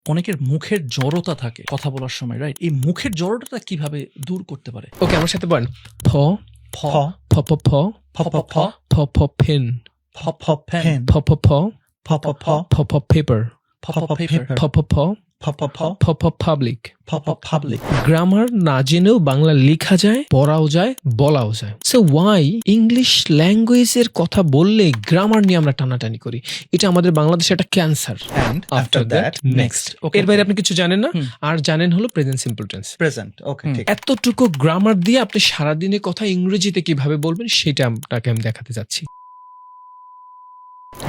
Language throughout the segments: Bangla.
অনেকের মুখের জড়তা থাকে কথা বলার সময়, রাইট? এই মুখের জড়তাটা কিভাবে দূর করতে পারে? ওকে, আমার সাথে বলেন। ফ ফ ফ প প ফ প ফ প প পেন ফ প পেন প প প ফ প ফ প প পেপার ফ প পেপার প প প ফ প ফ প প পাবলিক। ফ প পাবলিক। গ্রামার না জেনেও বাংলা লেখা যায়, পড়াও যায়, বলাও যায়। সো ওয়াই ইংলিশ ল্যাঙ্গুয়েজের কথা বললে গ্রামার নিয়ে আমরা টানাটানি করি? এটা আমাদের বাংলাদেশে একটা cancer. And after that next. Okay. এর বাইরে আপনি কিছু জানেন না, হুম। আর জানেন হলো present simple tense. present. Okay, ঠিক। এতটুকু গ্রামার দিয়ে আপনি সারাদিনে কথা ইংরেজিতে কিভাবে বলবেন সেটা আপনাকে আমি দেখাতে যাচ্ছি।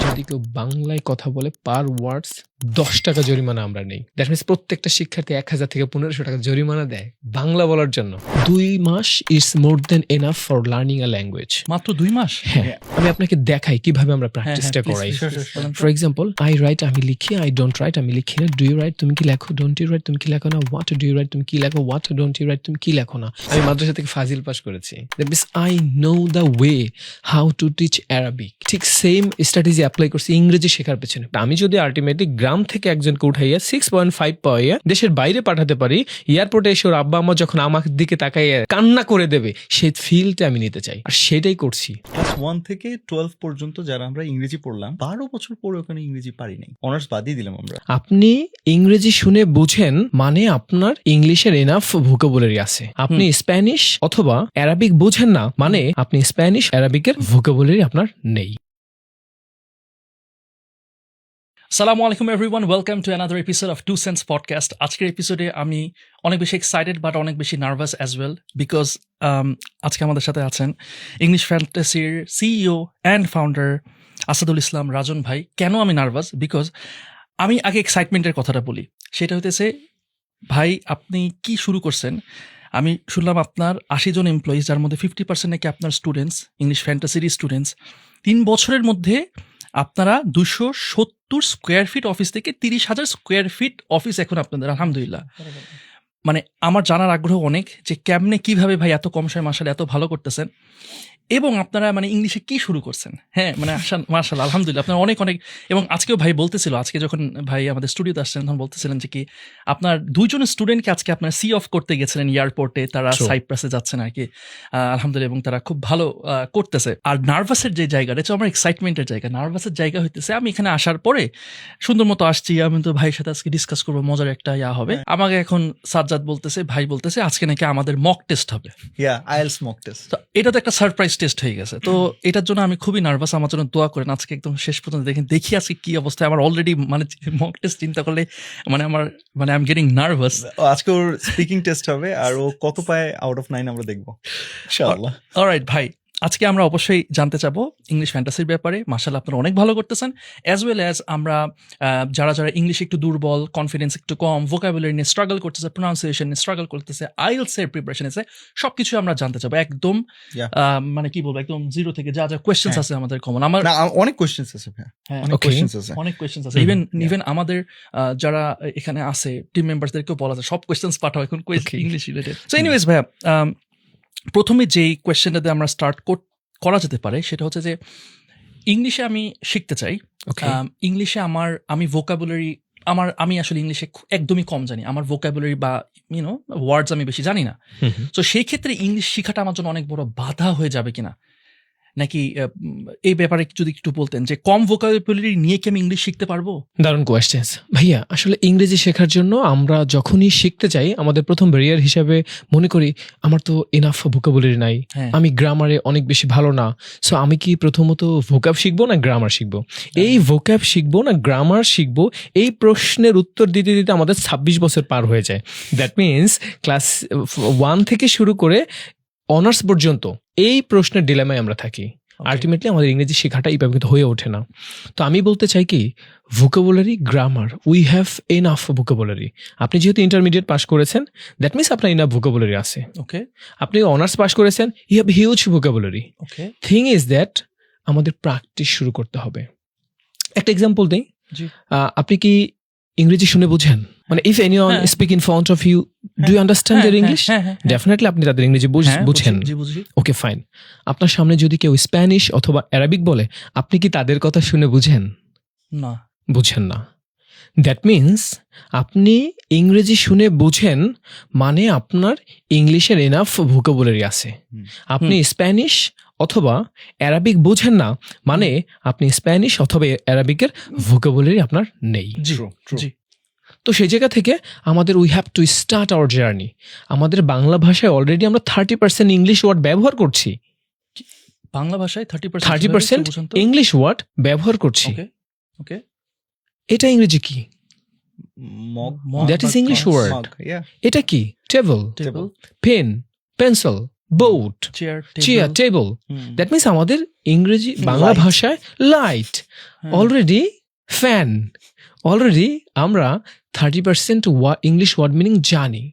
যদি কেউ বাংলায় কথা বলে পার ওয়ার্ডস 10 টাকা জরিমানা আমরা নেই। দ্যাট মিনস প্রত্যেকটা শিক্ষার্থী 1000 থেকে 1500 টাকা জরিমানা দেয় বাংলা বলার জন্য। 2 মাস is more than enough for learning a language. মাত্র 2 মাস? হ্যাঁ, আমি আপনাকে দেখাই কিভাবে আমরা প্র্যাকটিসটা please, করাই। sure, sure, sure. For example, I right আমি লিখি, আই ডোন্ট রাইট আমি লিখি না, ডু ইউ রাইট তুমি কি লেখো, ডোন্ট ইউ রাইট তুমি কি লেখো না, হোয়াট ডু ইউ রাইট তুমি কি লেখো, হোয়াট ডোন্ট ইউ রাইট তুমি কি লেখো না। আমি মাদ্রাসা থেকে ফাজিল পাস করেছি। That means I know the way how to teach Arabic. ঠিক সেম স্ট্র্যাটেজি অ্যাপ্লাই করছি ইংরেজি শেখার পেছনে। আমি যদি আলটিমেটলি গ্রাম থেকে একজনকে উঠাইয়া 6.5 পাইয়া দেশের বাইরে পাঠাতে পারি, এয়ারপোর্টে এসে ওর আব্বা আম্মা যখন আমার দিকে তাকাইয়া কান্না করে দেবে, সেই ফিলটা আমি নিতে চাই, আর সেটাই করছি। ক্লাস 1 থেকে 12 পর্যন্ত যারা আমরা ইংরেজি পড়লাম, 12 বছর পরে ওখানে ইংরেজি পারি নাই, অনার্স বাদই দিলাম আমরা। আপনি ইংরেজি শুনে বুঝেন মানে আপনার ইংলিশের এনাফ ভোকাবুলারি আছে। আপনি স্প্যানিশ অথবা অ্যারাবিক বুঝেন না মানে আপনি স্প্যানিশ অ্যারাবিকের ভোকাবুলারি আপনার নেই। আসসালামু আলাইকুম everyone, welcome to another episode of 2 sense podcast. আজকের এপিসোডে আমি অনেক বেশি এক্সাইটেড বাট অনেক বেশি নার্ভাস অ্যাজ ওয়েল বিকজ আজকে আমাদের সাথে আছেন ইংলিশ ফ্যান্টাসির CEO and founder Asadul Islam Rajon ভাই। কেন আমি নার্ভাস? বিকজ আমি আগে এক্সাইটমেন্টের কথাটা বলি। সেটা হইতেছে, ভাই আপনি কি শুরু করছেন? আমি শুনলাম আপনার 80 জন এমপ্লয়িজ, যার মধ্যে 50% নাকি আপনার স্টুডেন্টস, ইংলিশ ফ্যান্টাসির স্টুডেন্টস। 3 বছরের মধ্যে আপনারা 270 স্কোয়ার ফিট অফিস থেকে 30,000 স্কোয়ার ফিট অফিস এখন আপনাদের, আলহামদুলিল্লাহ। মানে আমার জানার আগ্রহ অনেক যে কেমনে কিভাবে ভাই এত কম সময় মাশাআল্লাহ এত ভালো করতেছেন, এবং আপনারা মানে ইংলিশে কি শুরু করছেন। হ্যাঁ, মানে মাশাআল্লাহ আলহামদুলিল্লাহ আপনার অনেক অনেক। এবং আজকেও ভাই বলতেছিল, আজকে যখন ভাই আমাদের স্টুডিওতে আসছেন তখন বলতেছিলেন যে কি আপনার 2 জন স্টুডেন্টকে আজকে আপনার সি অফ করতে গেছিলেন এয়ারপোর্টে, তারা True. সাইপ্রাসে যাচ্ছেন আর কি, আলহামদুলিল্লাহ, এবং তারা খুব ভালো করতেছে। আর নার্ভাসের যে জায়গাটা, এটা আমার এক্সাইটমেন্টের জায়গা। নার্ভাসের জায়গা হইতেছে আমি এখানে আসার পরে সুন্দর মতো আসছি, আমি তো ভাইয়ের সাথে আজকে ডিসকাস করবো, মজার একটা হবে। আমাকে এখন সাজ্জাদ বলতেছে, ভাই বলতেছে আজকে নাকি আমাদের মক টেস্ট হবে। IELTS mock test. তো এটা তো একটা সারপ্রাইজ টেস্ট হয়ে গেছে। তো এটার জন্য আমি খুবই নার্ভাস। আমার জন্য দোয়া করেন আজকে একদম শেষ পর্যন্ত দেখি আজকে কি অবস্থা। আমার অলরেডি মানে মক টেস্ট চিন্তা করলে মানে আমার মানে আই এম গেটিং নার্ভাস। আজকে ওর স্পিকিং টেস্ট হবে, আর ও কত পায় আউট অফ 9 আমরা দেখবো ইনশাআল্লাহ। অলরাইট ভাই, আজকে আমরা অবশ্যই জানতে চাবো ইংলিশ ফ্যান্টাসির ব্যাপারে। মাশাআল্লাহ আপনারা অনেক ভালো করতেছেন, অ্যাজ ওয়েল অ্যাজ আমরা যারা যারা ইংলিশে একটু দুর্বল, কনফিডেন্স একটু কম, ভোকাবুলারি নিয়ে স্ট্রাগল করতেছে, প্রোনাউন্সিয়েশন নিয়ে স্ট্রাগল করতেছে, আইএলটিএস এর প্রিপারেশন আছে, সবকিছু আমরা জানতে চাবো একদম। Yeah. মানে কি বলবো, একদম জিরো থেকে যা যা কোয়েশ্চেন্স আছে আমাদের কমন। আমার না, অনেক কোশ্চেন্স আছে ভাই, হ্যাঁ, অনেক Okay. কোশ্চেন্স আছে। অনেক কোয়েশ্চেন্স আছে। হুম, ইভেন আমাদের যারা এখানে আছে টিম মেম্বারসদেরকেও বলা যায় সব কোয়েশ্চেন্স পাঠাও এখন Okay. English related. So anyways ভাইয়া, প্রথমে যেই কোয়েশ্চেনটাতে আমরা স্টার্ট করা যেতে পারে সেটা হচ্ছে যে ইংলিশে আমি শিখতে চাই। ওকে, ইংলিশে আমি ভোকাবুলারি আমি আসলে ইংলিশে একদমই কম জানি। আমার ভোকাবুলারি বা ওয়ার্ডস আমি বেশি জানি না। তো সেই ক্ষেত্রে ইংলিশ শেখাটা আমার জন্য অনেক বড় বাধা হয়ে যাবে কিনা, নাকি এই ব্যাপারে যদি একটু বলতেন যে কম ভোকাবুলারি নিয়ে কি আমি ইংলিশ শিখতে পারবো? দারুণ কোয়েশ্চেন্স ভাইয়া। আসলে ইংরেজি শেখার জন্য আমরা যখনই শিখতে চাই আমাদের প্রথম ব্যারিয়ার হিসাবে মনে করি আমার তো এনাফ ভোকাবুলারি নাই, হ্যাঁ। আমি গ্রামারে অনেক বেশি ভালো না, সো আমি কি প্রথমত ভোকাব শিখবো না গ্রামার শিখবো? এই ভোকাব শিখবো না গ্রামার শিখবো, এই প্রশ্নের উত্তর দিতে দিতে আমাদের 26 বছর পার হয়ে যায়। দ্যাট মিনস ক্লাস 1 থেকে শুরু করে অনার্স পর্যন্ত এই প্রশ্নের ডিলেমায় আমরা থাকি। আলটিমেটলি আমাদের ইংরেজি শেখাটা এইভাবে কিন্তু হয়ে ওঠে না। তো আমি বলতে চাই কি, vocabulary, grammar, we have enough vocabulary. আপনি যেহেতু ইন্টারমিডিয়েট পাস করেছেন, দ্যাট মিনস আপনার এনাফ ভোকাবুলারি আছে। ওকে আপনি অনার্স পাস করেছেন, you have huge vocabulary. Okay thing is that আমাদের প্র্যাকটিস শুরু করতে হবে। একটা এক্সাম্পল দিই, জি। আপনি কি ইংরেজি শুনে বুঝেন? মানে ইফ এনিওয়ান হ্যাঁ। Speak in front of you, do you understand their English? Definitely আপনি তাদের ইংরেজি বুঝেন। জি, বুঝি। Okay fine. আপনার সামনে যদি কেউ স্প্যানিশ অথবা অ্যারাবিক বলে, আপনি কি তাদের কথা শুনে বুঝেন? না। বুঝেন না। দ্যাট মিনস আপনি ইংরেজি শুনে বুঝেন মানে আপনার ইংলিশের এনাফ ভোকাবুলারি আছে। হুম। আপনি স্প্যানিশ অথবা অ্যারাবিক বুঝেন না মানে আপনি স্প্যানিশ অথবা অ্যারাবিকের ভোকাবুলারি আপনার নেই। জি True, true. জি তো সেই জায়গা থেকে আমাদের we have to start our journey. আমাদের বাংলা ভাষায় অলরেডি আমরা 30% ইংলিশ ওয়ার্ড ব্যবহার করছি, বাংলা ভাষায় 30% 30% ইংলিশ ওয়ার্ড ব্যবহার করছি। ওকে ওকে এটা ইংরেজি কি? Mug, Mug, That is mug, English mug, word. mug, yeah. এটা কি? Table, table pen, pencil, boat, chair chair, table. হুম। দ্যাট মিনস আমাদের ইংরেজি বাংলা Light. ভাষায় লাইট, হ্যাঁ। অলরেডি ফ্যান, অলরেডি আমরা 30% ইংলিশ ওয়ার্ড মিনিং জানি।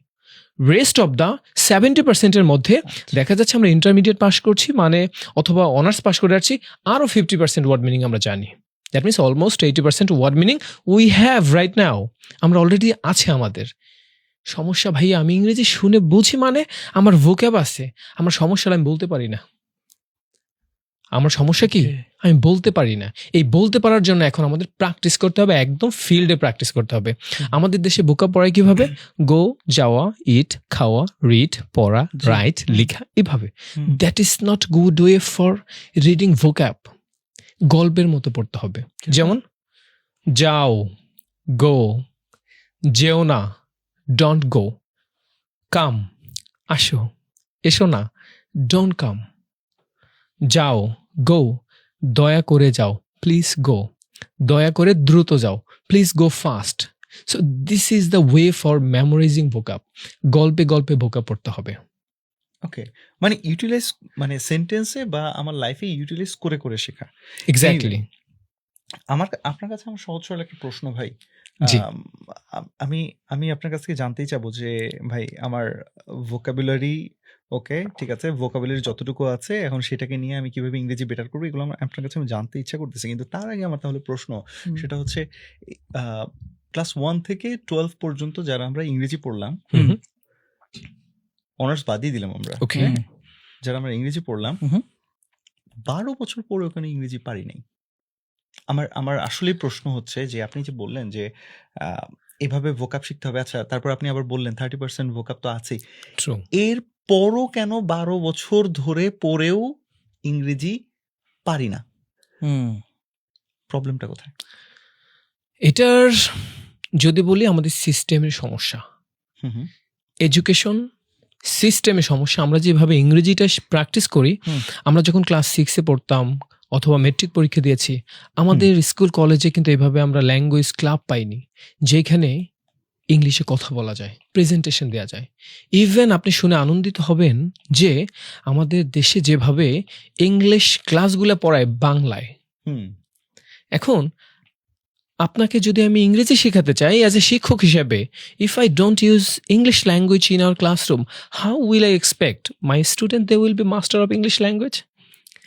রেস্ট অফ দ্য 70%-এর মধ্যে দেখা যাচ্ছে আমরা ইন্টারমিডিয়েট পাস করছি মানে অথবা অনার্স পাস করে যাচ্ছি, আরও 50% ওয়ার্ড মিনিং আমরা জানি। That means almost 80% word meaning we have right now, আমরা অলরেডি আছে আমাদের। সমস্যা ভাইয়া আমি ইংরেজি শুনে বুঝি মানে আমার ভোক্যাব আছে, আমার সমস্যাটা আমি বলতে পারি না। আমার সমস্যা কি? আমি বলতে পারি না। এই বলতে পারার জন্য এখন আমাদের প্র্যাকটিস করতে হবে, একদম ফিল্ডে প্র্যাকটিস করতে হবে। আমাদের দেশে বোকা পড়ায় কিভাবে? গো, যাওয়া, ইট, খাওয়া, রিড, পড়া, জি। রাইট, লেখা, এভাবে। হুম। That is not good way for reading vocab. গল্পের মতো পড়তে হবে। যেমন যাও, গো, যেও না, ডোন্ট গো, কাম, আসো, এসো না, ডোন্ট কাম, যাও, গো, দয়া করে যাও, প্লিজ গো, দয়া করে দ্রুত যাও, please go fast. So this is the way for memorising ভোকাব। গল্পে গল্পে ভোকাব পড়তে হবে। ওকে, মানে ইউটিলাইজ, মানে সেন্টেন্সে বা আমার লাইফে ইউটিলাইজ করে করে শেখা। এক্স্যাক্টলি। আপনার কাছে আমার সহজ সরল একটা প্রশ্ন ভাই। জি। আমি আমি আপনার কাছ থেকে জানতেই চাবো যে ভাই আমার ভোকাবুলারি, ওকে ঠিক আছে, ভোকাবুলারি যতটুকু আছে এখন সেটাকে নিয়ে আমি কিভাবে ইংরেজি বেটার করবো, এগুলো আপনার কাছে আমি জানতে ইচ্ছা করতেছি। কিন্তু তার আগে আমার তাহলে প্রশ্ন সেটা হচ্ছে, ক্লাস 1 থেকে 12 পর্যন্ত যারা আমরা ইংরেজি পড়লাম, অনার্স বাদই দিলাম আমরা, ওকে। যারা আমরা ইংরেজি পড়লাম, হুম। 12 বছর পরে ওখানে ইংরেজি পারি নাই। আমার আসলেই প্রশ্ন হচ্ছে যে আপনি যে বললেন যে এভাবে ভোকাব শিখতে হবে, আচ্ছা তারপর আপনি আবার বললেন 30% ভোকাব তো আছেই, ট্রু। এর পরও কেন 12 বছর ধরে পড়েও ইংরেজি পারি না? প্রবলেমটা কোথায়? এটার যদি বলি আমাদের সিস্টেমের সমস্যা, হুম হুম এডুকেশন সিস্টেমে সমস্যা। আমরা যেভাবে ইংরেজিটা প্র্যাকটিস করি, আমরা যখন ক্লাস 6-এ পড়তাম অথবা মেট্রিক পরীক্ষা দিয়েছি, আমাদের স্কুল কলেজে কিন্তু এভাবে আমরা ল্যাঙ্গুয়েজ ক্লাব পাইনি যেখানে ইংলিশে কথা বলা যায়, প্রেজেন্টেশন দেওয়া যায়। ইভেন আপনি শুনে আনন্দিত হবেন যে আমাদের দেশে যেভাবে ইংলিশ ক্লাসগুলো পড়ায় বাংলায়। হুম এখন আপনাকে যদি আমি ইংরেজি শেখাতে চাই অ্যাজ এ শিক্ষক হিসেবে, if I don't use English language in our classroom, how will I expect my student they will be master of English language?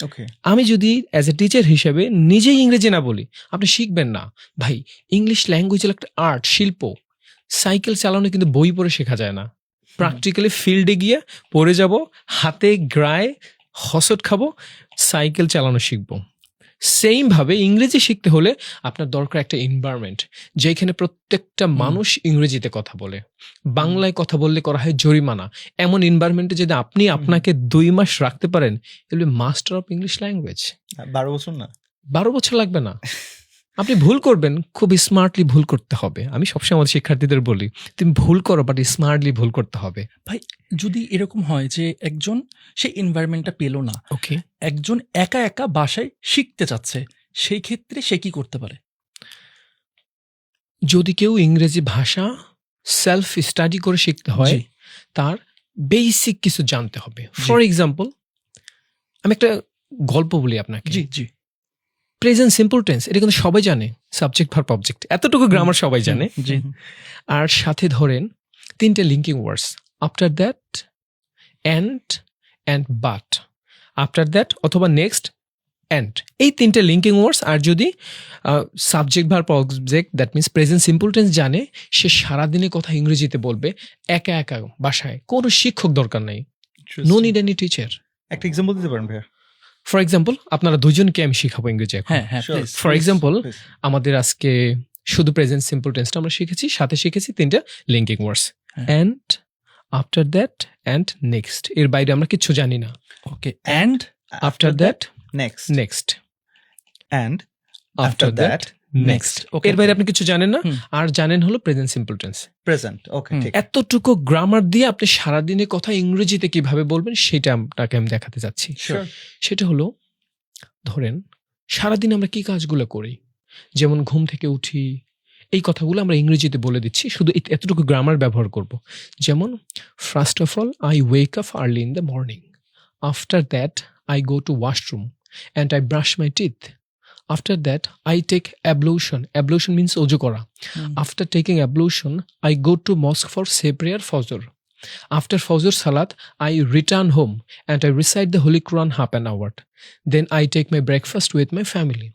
Okay, আমি যদি অ্যাজ এ টিচার হিসেবে নিজেই ইংরেজি না বলি, আপনি শিখবেন না। ভাই ইংলিশ ল্যাঙ্গুয়েজ হলো একটা আর্ট, শিল্প। সাইকেল চালানো কিন্তু বই পড়ে শেখা যায় না। প্র্যাকটিক্যালি ফিল্ডে গিয়ে পড়ে যাব, হাতে গ্রায় হসট খাবো, সাইকেল চালানো শিখবো। সেম ভাবে ইংরেজি শিখতে হলে আপনার দরকার একটা এনভায়রনমেন্ট যেখানে প্রত্যেকটা মানুষ ইংরেজিতে কথা বলে। বাংলায় কথা বললে করা হয় জরিমানা। এমন এনভায়রনমেন্টে যদি আপনি আপনাকে 2 মাস রাখতে পারেন, এগুলো মাস্টার অফ ইংলিশ ল্যাঙ্গুয়েজ। 12 বছর না, 12 বছর লাগবে না। আপনি ভুল করবেন, খুব স্মার্টলি ভুল করতে হবে। আমি সবসময় আমাদের শিক্ষার্থীদের বলি, তুমি ভুল করো বাট স্মার্টলি ভুল করতে হবে। ভাই যদি এরকম হয় যে একজন সেই এনভায়রনমেন্টটা পেলো না, ওকে, একজন একা একা বাসায় শিখতে চাচ্ছে, সেই ক্ষেত্রে সে কি করতে পারে? যদি কেউ ইংরেজি ভাষা সেলফ স্টাডি করে শিখতে হয়, জি। তার বেসিক কিছু জানতে হবে। ফর এক্সাম্পল, আমি একটা গল্প বলি আপনাকে। জি জি প্রেজেন্ট সিম্পল টেন্স এটা কিন্তু সবাই জানে, সাবজেক্ট ভার্ব অবজেক্ট, এতটুকু গ্রামার সবাই জানে। জি আর সাথে ধরেন 3টে linking words, after that, and but, after that অথবা নেক্সট, অ্যান্ড, এই 3টে লিঙ্কিং ওয়ার্ডস। আর যদি subject verb object that means present simple tense জানে, সে সারাদিনে কথা ইংরেজিতে বলবে একা একা বাসায়, কোনো শিক্ষক দরকার নাই, নো নিড এনি টিচার। একটা এক্সাম্পল দিতে পারেন ভাইয়া? ফর এক্সাম্পল, আপনারা দুজনকে আমি শিখাবো ইংরেজি এখন। হ্যাঁ হ্যাঁ Sure. please. For example, Please. আমাদের আজকে শুধু প্রেজেন্ট সিম্পল টেন্সটা আমরা শিখেছি, সাথে শিখেছি 3টা লিঙ্কিং ওয়ার্ডস, হ্যাঁ। And, after that, and next. এর বাইরে আমরা কিচ্ছু জানি না। Okay, and after that, next, next, and after that, next. Okay, এর বাইরে আপনি কিছু জানেন না। হুম। আর জানেন হলো প্রেজেন্ট সিম্পল টেন্স। প্রেজেন্ট। ওকে, হুম। ঠিক। এতটুকু গ্রামার দিয়ে আপনি সারাদিনে কথা ইংরেজিতে কিভাবে বলবেন সেটা আপনাকে আমি দেখাতে যাচ্ছি। Sure. সেটা হলো, ধরেন সারাদিন আমরা কি কাজগুলো করি, যেমন ঘুম থেকে উঠি, এই কথাগুলো আমরা ইংরেজিতে বলে দিচ্ছি, শুধু এতটুকু গ্রামার ব্যবহার করব। যেমন, first of all I wake up early in the morning, after that I go to washroom and I brush my teeth, after that I take ablution, ablution means অজু করা, after taking ablution I go to mosque for say prayer fajr, after fajr salat I return home and I recite the holy Quran half an hour, then I take my breakfast with my family,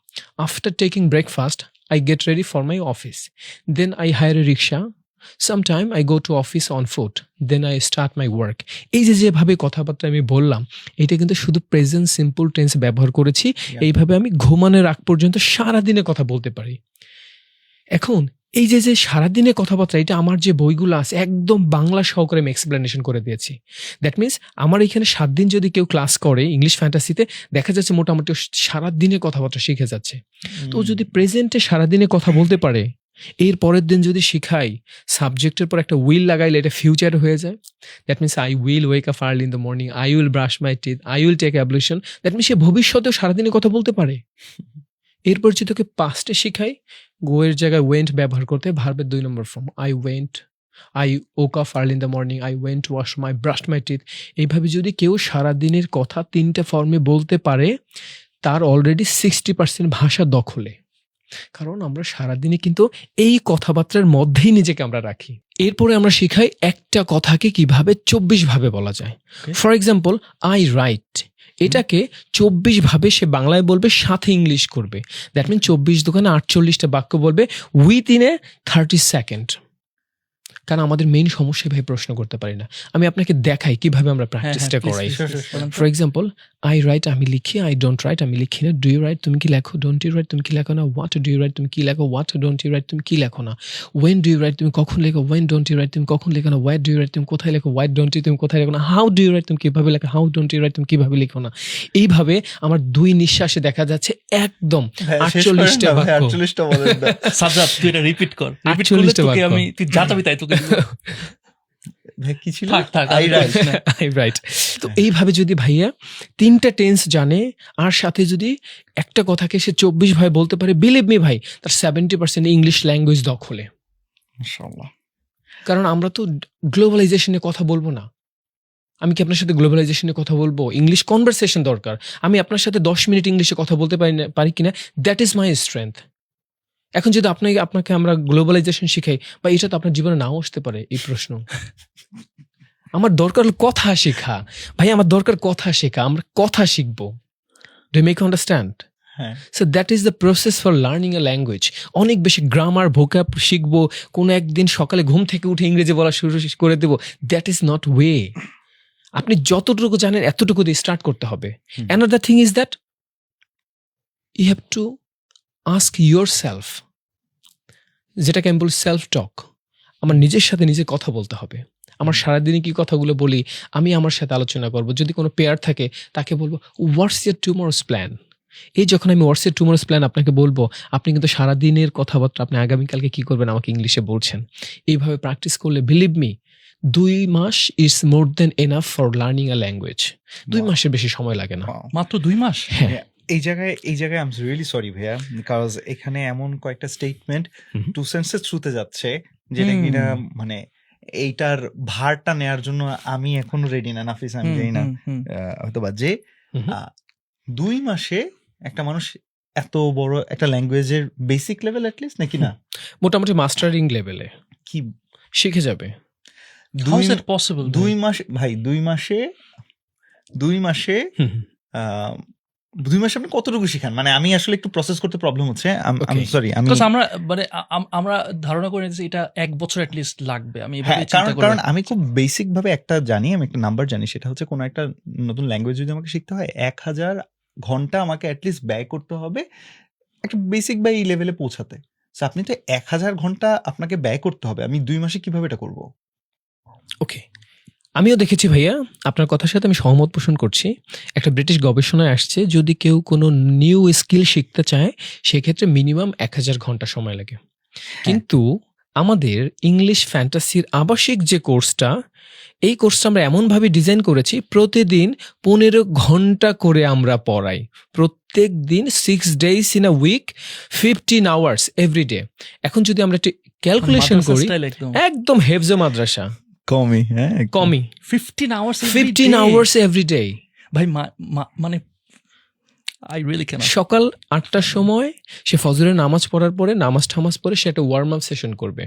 after taking breakfast I get ready for my office, then I hire a rickshaw, sometime I go to office on foot, then I start my work. এই যে যেভাবে কথাবার্তা আমি বললাম, এটা কিন্তু শুধু প্রেজেন্ট সিম্পল টেন্স ব্যবহার করেছি। Yeah. এইভাবে আমি ঘুমানোর আগ পর্যন্ত সারাদিনে কথা বলতে পারি। এখন এই যে যে সারাদিনে কথাবার্তা, এটা আমার যে বইগুলো আছে একদম বাংলা সহকারে আমি এক্সপ্লেনেশন করে দিয়েছি। দ্যাট মিনস আমার এখানে 7 দিন যদি কেউ ক্লাস করে ইংলিশ ফ্যান্টাসিতে, দেখা যাচ্ছে মোটামুটি সারাদিনে কথাবার্তা শিখে যাচ্ছে। তো ও যদি প্রেজেন্টে সারাদিনে কথা বলতে পারে, এর পরের দিন যদি শিখাই, সাবজেক্টের পর একটা উইল লাগাইলে এটা ফিউচার হয়ে যায়। That means I will wake up early in the morning, I will brush my teeth, I will take ablution. That means সে ভবিষ্যতেও সারাদিনে কথা বলতে পারে। এরপর যদি তোকে পাস্টে শিখাই, গোয়ের জায়গায় ওয়েন্ট ব্যবহার করতে, ভার্বের 2 নম্বর form, I went, I woke up early in the morning, I went to wash my brush my teeth. এইভাবে যদি কেউ সারাদিনের কথা 3টে ফর্মে বলতে পারে, তার অলরেডি 60% ভাষা দখলে। কারণ আমরা সারাদিনে কিন্তু এই কথাবার্তার মধ্যেই নিজেকে আমরা রাখি। এরপরে আমরা শিখাই একটা কথাকে কিভাবে 24 ভাবে বলা যায়। Okay. For example, I right, এটাকে 24 ভাবে সে বাংলায় বলবে, সাথে ইংলিশ করবে। দ্যাট মিন 24 দোকানে 48টা বাক্য বলবে উইথিন এ 30 সেকেন্ড। কারণ আমাদের মেইন সমস্যা ভাই প্রশ্ন করতে পারি না। আমি আপনাকে দেখাই কিভাবে আমরা প্র্যাকটিসটা করাই। ফর এক্সাম্পল, আই রাইট, আমি লিখি, আই ডোন্ট রাইট, আমি লিখি না, ডু ইউ রাইট, তুমি কি লেখো, ডোন্ট ইউ রাইট, তুমি কি লেখো না, হোয়াট ডু ইউ রাইট, তুমি কি লেখো, হোয়াট ডোন্ট ইউ রাইট, তুমি কি লেখো না, ওয়েন ডু ইউ রাইট, তুমি কখন লেখো, ওয়েন ডোন্ট ইউ রাইট, তুমি কখন লেখো না, হোয়াট ডু ইউ রাইট, তুমি কোথায় লেখো, হোয়াট ডোন্ট ইউ, তুমি কোথায় লেখো না, হাউ ডু ইউ রাইট, তুমি কিভাবে লেখো, হাউ ডোন্ট ইউ রাইট, তুমি কিভাবে লেখো না। এইভাবে আমার 2 নিঃশ্বাসে দেখা যাচ্ছে একদম 48টা বাক্য। 48টা বলেন না। সাজ্জাদ, তুই এটা রিপিট কর। রিপিট 48টা করলে তোকে বাক্য। আমি, তুই যা চাবি তাই তোকে দিব। ভাই কি ছিল? থাক, থাক, আই আমি রাইট। বলছি না। রাইট। তো এইভাবে যদি ভাইয়া 3টা টেন্স জানে, আর সাথে যদি একটা কথাকে সে 24 ভাবে বলতে পারে, বিলিভ মি ভাই, তার 70% ইংলিশ ল্যাঙ্গুয়েজ দখলে। মাশাআল্লাহ। কারণ আমরা তো গ্লোবালাইজেশনে কথা বলবো না। আমি কি আপনার সাথে গ্লোবালাইজেশনে কথা বলবো? ইংলিশ কনভারসেশন দরকার। আমি আপনার সাথে 10 মিনিট ইংলিশে কথা বলতে পারি কিনা, দ্যাট ইজ মাই স্ট্রেংথ। এখন যদি আপনাকে আমরা গ্লোবালাইজেশন শিখাই, বা এটা তো আপনার জীবনে নাও আসতে পারে এই প্রশ্ন। আমার দরকার হলো কথা শেখা ভাই, আমার দরকার কথা শেখা, আমরা কথা শিখবো। Do you make understand? হ্যাঁ। So that is the process for learning a language. অনেক বেশি গ্রামার ভোকাব শিখবো, কোনো একদিন সকালে ঘুম থেকে উঠে ইংরেজি বলা শুরু করে দেবো, দ্যাট ইজ নট ওয়ে। আপনি যতটুকু জানেন এতটুকু দিয়ে স্টার্ট করতে হবে। Another thing is that you have to ask yourself, যেটাকে আমি বলি সেলফ টক। আমার নিজের সাথে নিজে কথা বলতে হবে। আমার সারাদিনে কি কথাগুলো বলি, আমি আমার সাথে আলোচনা করব। যদি কোনো পেয়ার থাকে তাকে বলবো, হোয়াটস ইয়ার টুমরোস প্ল্যান। এই যখন আমি হোয়াটস ইয়ার টুমরোস প্ল্যান আপনাকে বলবো, আপনি কিন্তু সারাদিনের কথাবার্তা আপনি আগামীকালকে কি করবেন আমাকে ইংলিশে বলছেন। এইভাবে প্র্যাকটিস করলে বিলিভ মি, 2 মাস is more than enough for learning a language. 2 মাসের বেশি সময় লাগে না। Wow. মাত্র 2 মাস? হ্যাঁ। এই জায়গায় আই এম রিয়েলি সরি ভাইয়া, বিকজ এখানে এমন কয়েকটা স্টেটমেন্ট টু সেন্সের থ্রুতে যাচ্ছে যেটা কিনা মানে এইটার ভারটা নেয়ার জন্য আমি এখনো রেডি না। নাফিস, আমি জানি না হয়তোবা যে 2 মাসে একটা মানুষ এত বড় একটা ল্যাঙ্গুয়েজের বেসিক লেভেল অ্যাটলিস্ট নাকি না, মোটামুটি মাস্টারিং লেভেলে কি শিখে যাবে। How is it possible? 2 মাসে ভাই, 2 মাসে 2 মাসে আপনি কতটুকু শিখান? মানে আমি আসলে একটু প্রসেস করতে প্রবলেম হচ্ছে। আমি সরি, আমি Because আমরা ধারণা করে নিয়েছি এটা 1 বছর at least লাগবে। আমি এভাবে চিন্তা করি। কারণ আমি খুব বেসিক ভাবে একটা জানি, আমি একটা নাম্বার জানি, সেটা হচ্ছে কোনো একটা নতুন ল্যাঙ্গুয়েজ যদি আমাকে শিখতে হয় 1000 ঘন্টা আমাকে অ্যাটলিস্ট ব্যয় করতে হবে একটা বেসিক বা এই লেভেলে পৌঁছাতে। So আপনি তো 1000 ঘন্টা আপনাকে ব্যয় করতে হবে। আমি 2 মাসে কিভাবে এটা করব? ওকে, আমিও দেখেছি ভাইয়া, আপনার কথার সাথে আমি সহমত পোষণ করছি। একটা ব্রিটিশ গবেষণায় আসছে, যদি কেউ কোনো নিউ স্কিল শিখতে চায় সেক্ষেত্রে মিনিমাম 1000 ঘন্টা সময় লাগে। হ্যাঁ। কিন্তু আমাদের ইংলিশ ফ্যান্টাসির আবাসিক যে কোর্সটা, এই কোর্সটা আমরা এমনভাবে ডিজাইন করেছি প্রতিদিন 15 ঘন্টা করে আমরা পড়াই। প্রত্যেক দিন 6 days in a week, 15 hours every day. এখন যদি আমরা একটু ক্যালকুলেশন মাদ্রাসা করি, style একদম। একদম হেফজে মাদ্রাসা, কমই, হ্যাঁ, একদম। কমই 15 hours every 15 day? hours every day. ভাই মানে I really cannot. সকাল 8টার সময় সে ফজরের নামাজ পড়ার পরে নামাজ ঠামাজ পরে সে একটা ওয়ার্ম আপ সেশন করবে।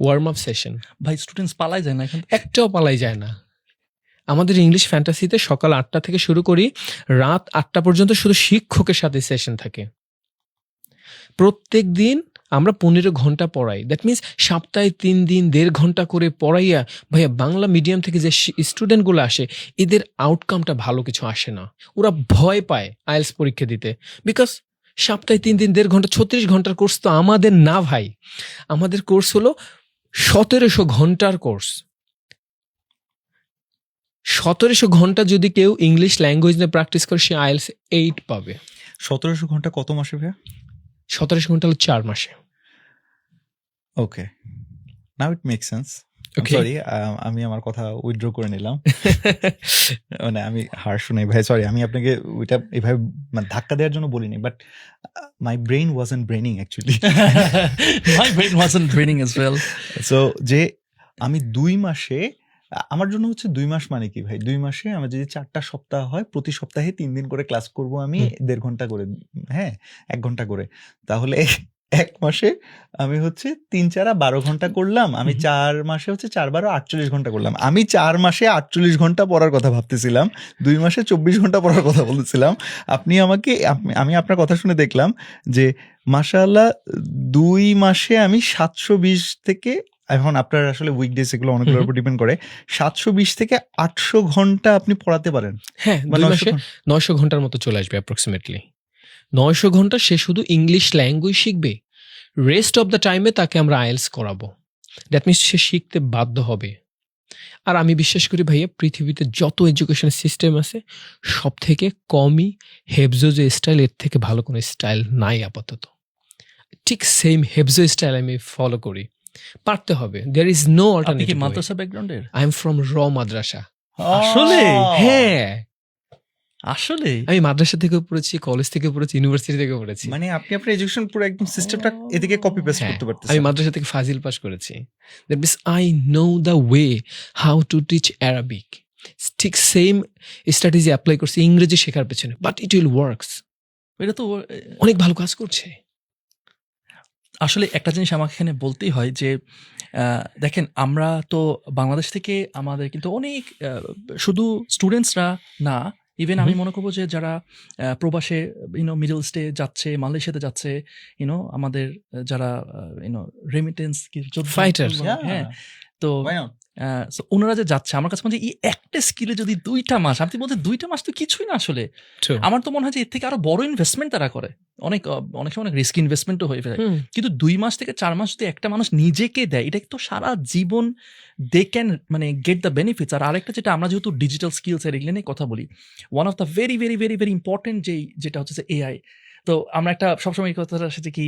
ওয়ার্ম আপ সেশন ভাই স্টুডেন্টস পালাই যায় না এখন। একটাও পালাই যায় না। আমাদের ইংলিশ ফ্যান্টাসিতে সকাল 8টা থেকে শুরু করি, রাত 8টা পর্যন্ত শুধু শিক্ষকের সাথে সেশন থাকে। প্রত্যেক দিন আমরা 15 ঘন্টা পড়াই। দ্যাট মিনস সপ্তাহে 3 দিন 1.5 ঘন্টা করে পড়াইয়া, ভাইয়া বাংলা মিডিয়াম থেকে যে স্টুডেন্টগুলো আসে এদের আউটকামটা ভালো কিছু আসে না। ওরা ভয় পায় আইএলস পরীক্ষা দিতে, বিকজ সপ্তাহে 3 দিন 1.5 ঘন্টা, 36 ঘন্টার কোর্স তো আমাদের না ভাই। আমাদের কোর্স হলো 1700 ঘন্টার কোর্স। 1700 ঘন্টা যদি কেউ ইংলিশ ল্যাঙ্গুয়েজ নিয়ে প্র্যাকটিস করে সে আইএলস 8 পাবে। 1700 ঘন্টা কত মাসে ভাইয়া? 1700 ঘন্টা হলো 4 মাসে। Okay, now it make sense. Okay. Sorry, আমি আমার কথা উইথড্র করে নিলাম। মানে আমি হার্শ নাই ভাই, সরি। আমি আপনাকে ওইটা এভাবে মানে ধাক্কা দেওয়ার জন্য বলিনি, but my brain wasn't braining actually. My brain wasn't draining as well. So যে আমি 2 মাসে, আমার জন্য হচ্ছে 2 মাস মানে কি ভাই? 2 মাসে আমার যদি 4টা সপ্তাহ হয়, প্রতি সপ্তাহে 3 দিন করে ক্লাস করব আমি, 1.5 ঘন্টা করে, হ্যাঁ 1 ঘন্টা করে। তাহলে 1 মাসে আমি হচ্ছে 3-4 12 ঘন্টা করলাম। আমি 4 মাসে হচ্ছে 4-12 48 ঘন্টা করলাম। আমি 4 মাসে 48 ঘন্টা পড়ার কথা ভাবতেছিলাম, 2 মাসে 24 ঘন্টা পড়ার কথা বলতেছিলাম। আপনি আমাকে, আমি আপনার কথা শুনে দেখলাম যে মাশাআল্লাহ 2 মাসে আমি 720 থেকে, এখন আপনার আসলে উইকডেজ এগুলো অনেকগুলোর উপর ডিপেন্ড করে, 720 থেকে 800 ঘন্টা আপনি পড়াতে পারেন। হ্যাঁ, বা 2 900 মাসে 900 ঘন্টার মতো চলে আসবে অ্যাপ্রক্সিমেটলি। 900 ঘন্টা সে শুধু ইংলিশ ল্যাঙ্গুয়েজ শিখবে, রেস্ট অফ দ্য টাইমে তাকে আমরা আইএলস করাবো। দ্যাট মিনস সে শিখতে বাধ্য হবে। আর আমি বিশ্বাস করি ভাইয়া, পৃথিবীতে যত এডুকেশন সিস্টেম আছে সব থেকে কমই হেফজো যে স্টাইল, এর থেকে ভালো কোনো স্টাইল নাই আপাতত। ঠিক সেম হেফজো স্টাইল আমি ফলো করি। পারতে হবে, দেয়ার ইজ নো আপনি কি অল্টারনেটিভ। মাদ্রাসা ব্যাকগ্রাউন্ডের? আই এম ফ্রম র মাদ্রাসা। আসলে? হ্যাঁ, আসলে আমি মাদ্রাসা থেকে পড়েছি, কলেজ থেকে পড়েছি, ইউনিভার্সিটি থেকে পড়েছি। মানে আপনি আপনার এডুকেশন পুরো একদম সিস্টেমটা এদিকে কপি পেস্ট হ্যাঁ, করতে আমি পারতেছেন। মাদ্রাসা থেকে ফাজিল পাস করেছি। That means I know the way how to teach Arabic. ঠিক সেম স্ট্র্যাটেজি অ্যাপ্লাই করছি ইংরেজি শেখার পেছনে, বাট ইট উইল ওয়ার্কস। এটা তো অনেক ভালো কাজ করছে। আসলে একটা জিনিস আমাকে এখানে বলতেই হয় যে দেখেন, আমরা তো বাংলাদেশ থেকে আমাদের কিন্তু অনেক শুধু স্টুডেন্টসরা না, ইভেন আমি মনে করবো যে যারা প্রবাসে মিডল ইস্টে যাচ্ছে, মালয়েশিয়াতে যাচ্ছে, আমাদের যারা রেমিটেন্স Fighters. হ্যাঁ, তো so ওনারা যে যাচ্ছে, আমার কাছে মনে হয় এই একটা স্কিলে যদি 2টা মাস, আপনি বলতে 2টা মাস তো কিছুই না আসলে। True. আমার তো মনে হয় যে এর থেকে আরো বড় ইনভেস্টমেন্ট তারা করে, অনেক সময় অনেক রিস্ক ইনভেস্টমেন্টও হয়ে যায়। কিন্তু 2 মাস থেকে 4 মাস যদি একটা মানুষ নিজেকে দেয়, এটা তো সারা জীবন দে ক্যান মানে গেট দ্য বেনিফিটস। আর আরেকটা যেটা, আমরা যেহেতু ডিজিটাল স্কিলস এর এগুলো নিয়ে কথা বলি, one of the very very very very important যেটা হচ্ছে যে এআই। তো আমরা একটা সবসময় এই কথাটা আসছে কি,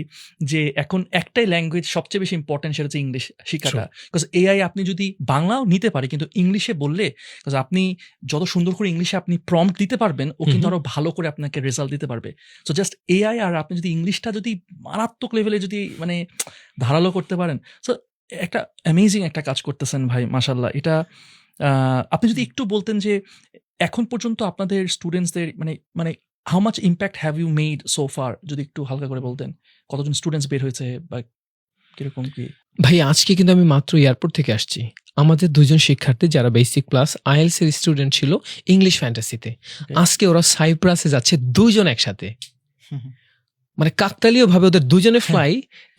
যে এখন একটাই ল্যাঙ্গুয়েজ সবচেয়ে বেশি ইম্পর্টেন্ট, সেটা হচ্ছে ইংলিশ শেখাটা। বিকজ এআই আপনি যদি বাংলাও নিতে পারে, কিন্তু ইংলিশে বললে, বিকজ আপনি যত সুন্দর করে ইংলিশে আপনি প্রম্পট দিতে পারবেন, ও কিন্তু আরো ভালো করে আপনাকে রেজাল্ট দিতে পারবে। সো জাস্ট এআই, আর আপনি যদি ইংলিশটা যদি মারাত্মক লেভেলে যদি মানে ধারালো করতে পারেন, সো একটা অ্যামেজিং একটা কাজ করতেছেন ভাই, মাশাল্লাহ। এটা আপনি যদি একটু বলতেন যে এখন পর্যন্ত আপনাদের স্টুডেন্টসদের মানে how much impact have you made so far, যদি একটু হালকা করে বলতেন, কতজন স্টুডেন্টস বের হয়েছে বা কিরকম কি? ভাই আজকে কিন্তু আমি মাত্র এয়ারপোর্ট থেকে আসছি। আমাদের 2জন শিক্ষার্থী যারা বেসিক প্লাস আইএলস এর স্টুডেন্ট ছিল ইংলিশ ফ্যান্টাসিতে, আজকে ওরা সাইপ্রাসে যাচ্ছে 2জন একসাথে। মানে কাকতালীয় ভাবে ওদের 2জনের ফ্লাই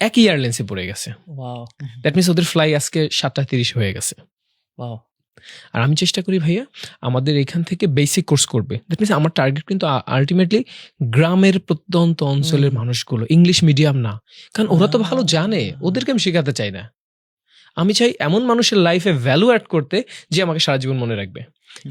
একই এয়ারলাইন্সে পড়ে গেছে। ওয়াও, দ্যাট মিনস ওদের ফ্লাই আজকে 7:30 হয়ে গেছে। ওয়াও। আর আমি চেষ্টা করি ভাইয়া আমাদের এখান থেকে বেসিক কোর্স করবে, দ্যাট মিনস আমার টার্গেট কিন্তু আলটিমেটলি গ্রামের প্রত্যন্ত অঞ্চলের মানুষগুলো, ইংলিশ মিডিয়াম না, কারণ ওরা তো ভালো জানে, ওদেরকে আমি শেখাতে চাই না। আমি চাই এমন মানুষের লাইফে ভ্যালু অ্যাড করতে যে আমাকে সারা জীবন মনে রাখবে।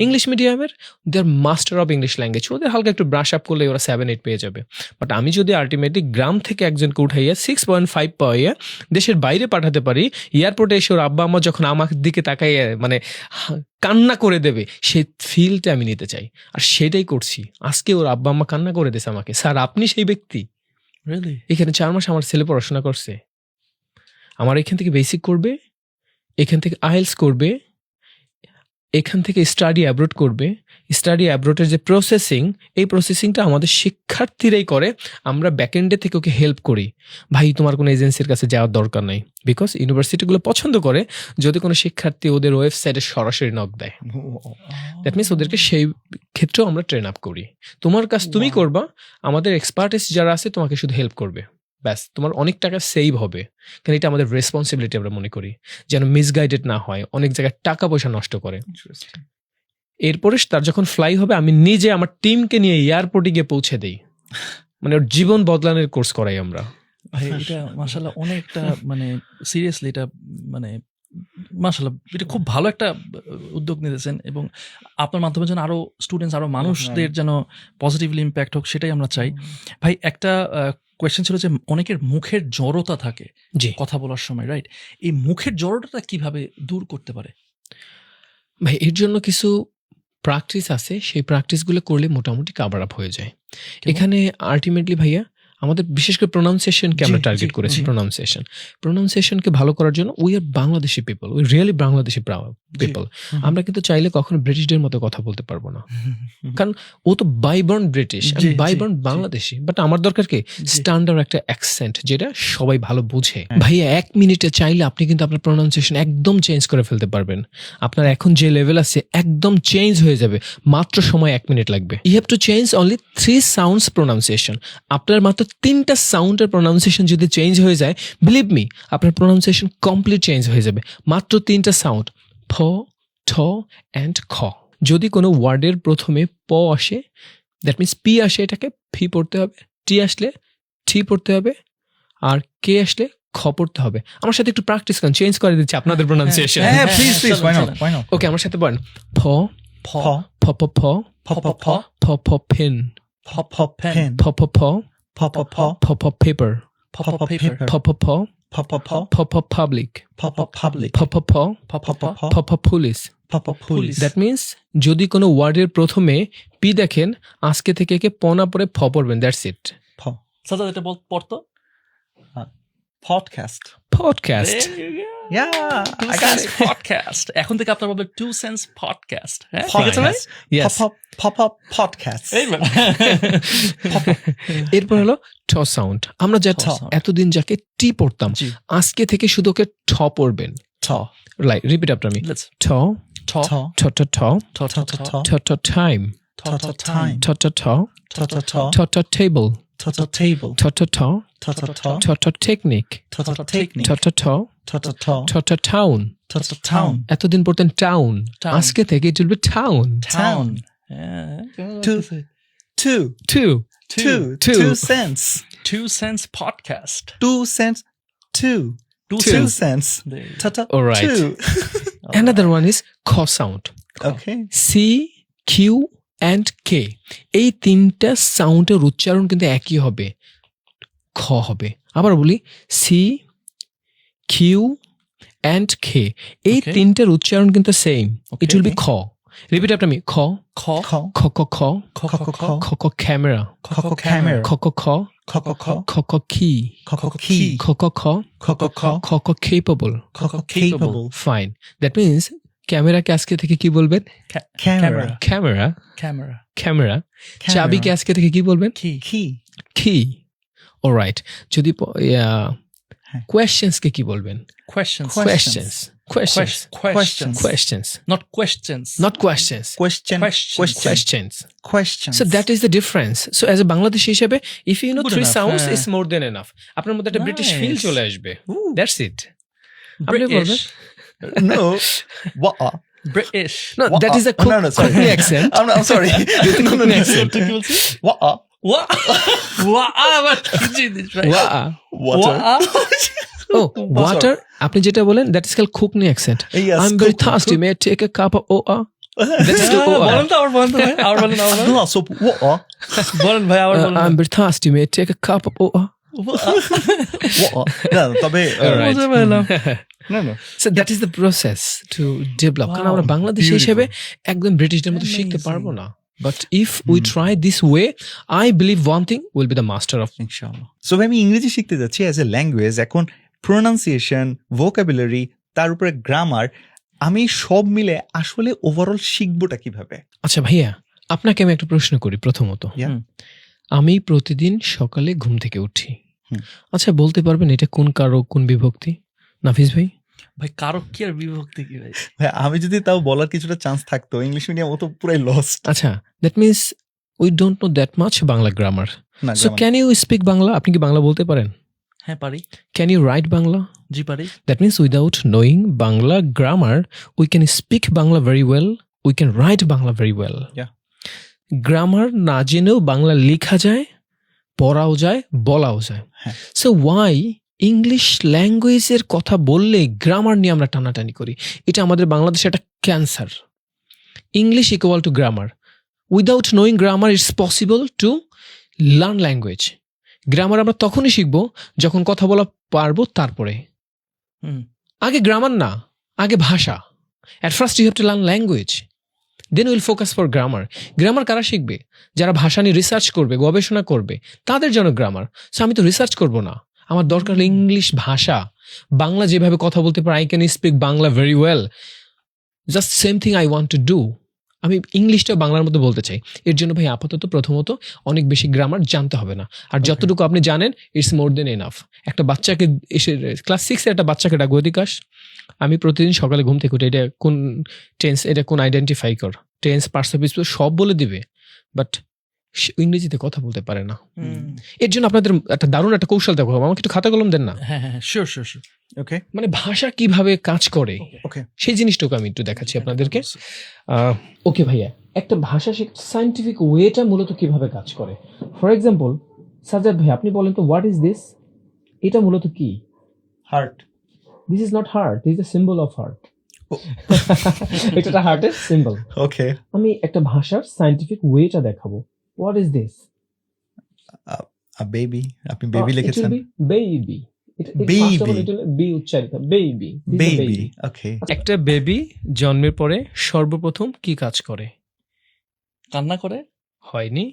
ইংলিশ মিডিয়ামের দে আর মাস্টার অফ ইংলিশ ল্যাঙ্গুয়েজ, ওদের হালকা একটু ব্রাশ আপ করলে ওরা 7-8 পেয়ে যাবে। বাট আমি যদি আলটিমেটলি গ্রাম থেকে একজনকে উঠাইয়া 6.5 পাইয়া দেশের বাইরে পাঠাতে পারি, এয়ারপোর্টে এসে ওর আব্বা আম্মা যখন আমার দিকে তাকাইয়া মানে কান্না করে দেবে, সেই ফিলটা আমি নিতে চাই। আর সেটাই করছি। আজকে ওর আব্বা আম্মা কান্না করে দিয়েছে আমাকে, স্যার আপনি সেই ব্যক্তি। রিয়েলি? এখানে 4 মাস আমার ছেলে পড়াশোনা করছে, আমার এখান থেকে বেসিক করবে, এখান থেকে আইএলস করবে, এখান থেকে স্টাডি অ্যাব্রোড করবে। স্টাডি অ্যাব্রোডের যে প্রসেসিং, এই প্রসেসিংটা আমাদের শিক্ষার্থীরাই করে, আমরা ব্যাকএন্ডে থেকে ওকে হেল্প করি। ভাই তোমার কোনো এজেন্সির কাছে যাওয়ার দরকার নাই, বিকজ ইউনিভার্সিটিগুলো পছন্দ করে যদি কোনো শিক্ষার্থী ওদের ওয়েবসাইটে সরাসরি নক দেয়। দ্যাট মিনস ওদেরকে সেই ক্ষেত্রেও আমরা ট্রেন আপ করি। তোমার কাজ তুমি করবা, আমাদের এক্সপার্টিস যারা আছে তোমাকে শুধু হেল্প করবে, ব্যাস। তোমার অনেক টাকা সেভ হবে, কারণ এটা আমাদের রেসপন্সিবিলিটি আমরা মনে করি, যেন মিসগাইডেড না হয়, অনেক জায়গায় টাকা পয়সা নষ্ট করে। এরপরে তার যখন ফ্লাই হবে, আমি নিজে আমার টিমকে নিয়ে এয়ারপোর্টে গিয়ে পৌঁছে দিই, মানে ওর জীবন বদলানোর কোর্স করাই আমরা। ভাই এটা মাশাআল্লাহ অনেকটা মানে সিরিয়াসলি এটা মানে মাশাআল্লাহ এটা খুব ভালো একটা উদ্যোগ নিতেছেন, এবং আপনার মাধ্যমে যেন আরো স্টুডেন্টস, আরো মানুষদের যেন পজিটিভলি ইম্প্যাক্ট হোক, সেটাই আমরা চাই। ভাই একটা কোয়েশ্চেন ছিল যে অনেকের মুখের জড়তা থাকে জি কথা বলার সময়, রাইট? এই মুখের জড়তাটা কিভাবে দূর করতে পারে? ভাই, এর জন্য কিছু প্র্যাকটিস আছে, সেই প্র্যাকটিসগুলো করলে মোটামুটি কাভার আপ হয়ে যায়। এখানে আলটিমেটলি ভাইয়া আমাদের বিশেষ করে প্রোনাউন্সিয়েশনকে আমরা টার্গেট করেছি। প্রোনাউন্সিয়েশনকে ভালো করার জন্য we are Bangladeshi people, we really Bangladeshi people. আমরা কিন্তু চাইলে কখনো ব্রিটিশদের মতো কথা বলতে পারবো না, কারণ ও তো বাইবর্ন ব্রিটিশ, আমি বাইবর্ন বাংলাদেশি। বাট আমার দরকার কি স্ট্যান্ডার্ড একটা অ্যাকসেন্ট যেটা সবাই ভালো বুঝে। ভাইয়া 1 মিনিটে চাইলে আপনি কিন্তু আপনার প্রোনাউন্সিয়েশন একদম চেঞ্জ করে ফেলতে পারবেন। আপনার এখন যে লেভেল আছে একদম চেঞ্জ হয়ে যাবে, মাত্র সময় 1 মিনিট লাগবে। You have to change only 3 sounds pronunciation. আপনার মাত্র 3টা সাউন্ডের প্রোনাউন্সিয়েশন যদি চেঞ্জ হয়ে যায়, বিলিভ মি আপনার প্রোনাউন্সিয়েশন কমপ্লিট চেঞ্জ হয়ে যাবে। মাত্র 3টা সাউন্ড, ফ, ঠ অ্যান্ড খ। যদি কোনো ওয়ার্ডের প্রথমে প আসে, দ্যাট মিনস পি আসে, এটাকে ফি পড়তে হবে। টি আসলে ঠি পড়তে হবে, আর কে আসলে খ পড়তে হবে। আমার সাথে একটু প্র্যাকটিস করেন, চেঞ্জ করে দিচ্ছি আপনাদের প্রোনাউন্সিয়েশন। হ্যাঁ প্লিজ প্লিজ, why not? ওকে, আমার সাথে বলেন ফ, ফ ফ প ফ, প প প, ফ ফ পেন, প প পেন, ফ প প, প প প, ফ ফ পেপার, প প পেপার, ফ প প, প প প, ফ প পাবলিক, প প পাবলিক, ফ প প, প প প ফ প পুলিশ। প প পুলিশ। দ্যাট মিনস যদি কোনো ওয়ার্ডের প্রথমে পি দেখেন, আজকে থেকে একে প না পরে ফ পড়বেন, দ্যাটস ইট। প, সাজাদ এটা পড়তো podcast. Podcast. Yeah, Two I got Cents it. Podcast। এখন থেকে আপনার বলবেন 2 Cents Podcast। হ্যাঁ, ঠিক আছে ভাই? Yes. Pop up podcast. এই ভাই। এরপর হলো ঠ সাউন্ড। আমরা যা sound। এতদিন যাকে টি পড়তাম, জি। আজকে থেকে শুধু ওকে ঠ পড়বেন। T, like repeat after me. Let's ঠ, ঠ T, ঠ ঠ ঠ, ঠ ঠ ঠ ঠ ঠ টাইম, ঠ ঠ time ঠ ঠ ঠ, T, T, T, ঠ ঠ টেবল, T, T, table, ঠ ঠ ঠ, T, T, T, ঠ ঠ টেকনিক, T, T, technique, ঠ ঠ ঠ, T, T, T, ঠ ঠ টাউন। T, T, town, এতদিন পড়তেন টাউন, Town। আজকে থেকে it will be town. town। হ্যাঁ, Two, two, two, two, Two. 2 cents, 2 Cents Podcast। 2 cents, 2, 2 cents, T, T, Alright. 2. another one is খ sound. Okay. C, Q and K, এই 3টা সাউন্ডের উচ্চারণ কিন্তু একই হবে, খ হবে। আবার বলি, সি, কিউ অ্যান্ড কে, এই Okay. 3টার উচ্চারণ কিন্তু same, it will B Okay. খ। Repeat after me. খ, খ খ, খ খ খ, খ খ খ খ খ ক্যামেরা, খ, camera, খ খ খ, খ, খ, খ খ কি, খ, key, খ খ খ, খ, খ, খ খ কেপেবল। খ, capable, ফাইন, দ্যাট মিনস ক্যামেরাকে আজকে থেকে কি বলবেন? camera, camera, camera camera. camera, চাবিকে আজকে থেকে কি বলবেন? কি key, কি। অলরাইট, যদি কোয়েশ্চেন্স কে কি বলবেন? questions questions, questions, questions questions, not questions not questions, question, questions. questions. So that is the difference. So as a Bangladeshi হিসেবে, if you know Good 3 enough, sounds, হ্যাঁ। it's more than enough. আপনার মধ্যে একটা ব্রিটিশ ফিল Nice. চলে আসবে। Ooh. That's it. আপনি বলবেন British No, what? British No, that is a No, no, sorry. Cockney accent. I'm sorry. No, no, no. accent. কি বলছিস? What? ওয়া ওয়া আবার কি জিনিস ভাই? Wa- Water. ওয়া Oh, water. আপনি যেটা বলেন that is called Cockney accent. Yes, I'm very cook- thirsty. May I take a cup of OA? That is the হ্যাঁ, OA. বলেন তো আবার বলেন তো ভাই, আবার বলেন আবার বলেন। No, so what? বলেন ভাই আবার বলেন। I'm very thirsty. May I take a cup of OA? What? না, তবে Alright. বুঝতে পারলাম। না না So that is the process to develop. কারণ আমরা বাংলাদেশি হিসেবে একদম ব্রিটিশদের মতো শিখতে Amazing. পারবো না। But if we try this way, I believe one thing will be the master of. ইনশাআল্লাহ। সো আমি ইংরেজি শিখতে যাচ্ছি অ্যাজ এ ল্যাঙ্গুয়েজ, এখন প্রোনাউন্সিয়েশন, ভোকাবুলারি, তার উপরে গ্রামার, আমি সব মিলে আসলে ওভারঅল শিখবোটা কিভাবে? আচ্ছা ভাইয়া, আপনাকে আমি একটা প্রশ্ন করি প্রথমত। Yeah. হুম। আমি প্রতিদিন সকালে ঘুম থেকে উঠি। হুম। আচ্ছা বলতে পারবেন এটা কোন কারক কোন বিভক্তি? নাফিস ভাই? ভাই কারক কি আর বিভক্তি কি ভাই? ভাই, আমি যদি তাও বলার কিছুটা চান্স থাকতো, ইংলিশ মিডিয়াম ও তো পুরাই লস্ট। আচ্ছা, that means we don't know that much Bangla grammar. না, so can you speak Bangla? আপনি কি বাংলা বলতে পারেন? হ্যাঁ পারি, ক্যান ইউ রাইট বাংলা? জি পারি। That means without knowing Bangla grammar, we can speak Bangla very well, we can write Bangla very well. Yeah. Grammar না জেনেও বাংলা লেখা যায়, পড়াও যায়, বলাও যায়। হ্যাঁ। So why ইংলিশ ল্যাঙ্গুয়েজের কথা বললে গ্রামার নিয়ে আমরা টানাটানি করি? এটা আমাদের বাংলাদেশে একটা cancer. English equal to grammar. Without knowing grammar it's possible to learn language. Grammar আমরা তখনই শিখবো যখন কথা বলা পারবো তারপরে। হুম। আগে গ্রামার না, আগে ভাষা। At first you have to learn language, then will focus for grammar. Grammar কারা শিখবে? যারা ভাষা নিয়ে রিসার্চ করবে, গবেষণা করবে, তাদের জন্য গ্রামার। সো আমি তো রিসার্চ করব না, আমার দরকার হলো ইংলিশ ভাষা। বাংলা যেভাবে কথা বলতে পারি, I can speak Bangla very well. Just same thing I want to do. আমি ইংলিশটা বাংলার মধ্যে বলতে চাই। এর জন্য ভাই আপাতত প্রথমত অনেক বেশি গ্রামার জানতে হবে না। আর যতটুকু আপনি জানেন ইটস মোর দেন এনাফ। একটা বাচ্চাকে এসে ক্লাস 6 এর একটা বাচ্চাকে ডাকবো, অধিকাশ আমি প্রতিদিন সকালে ঘুম থেকে উঠে এটা কোন টেন্স, এটা কোন আইডেন্টিফাই কর, টেন্স, পার্টিসিপল সব বলে দিবে, বাট ইংরেজিতে কথা বলতে পারে না। হুম। এর জন্য আপনাদের একটা দারুণ একটা কৌশল দেখো, আমাকে একটু খাতা কলম দেন না। হ্যাঁ হ্যাঁ শিওর শিওর শিওর। ওকে মানে ভাষা কিভাবে কাজ করে ওকে সেই জিনিসটাকে আমি একটু দেখাচ্ছি আপনাদেরকে। ওকে ভাইয়া, একটা ভাষা সায়েন্টিফিক ওয়েটা মূলত কিভাবে কাজ করে। ফর এক্সাম্পল সাজাদ ভাই, আপনি বলেন তো হোয়াট ইজ দিস? এটা মূলত কি? Heart. This is not heart, this is the symbol of heart. এটা একটা হার্টের সিম্বল। ওকে আমি একটা ভাষার সায়েন্টিফিক ওয়েটা দেখাবো। What is this? বেবি, আপনি বেবি লিখেছেন। বেবি। Baby. বি উচ্চারিত, বেবি। বেবি, ওকে। একটা বেবি জন্মের পরে সর্বপ্রথম কি কাজ করে? কান্না করে? হয়নি,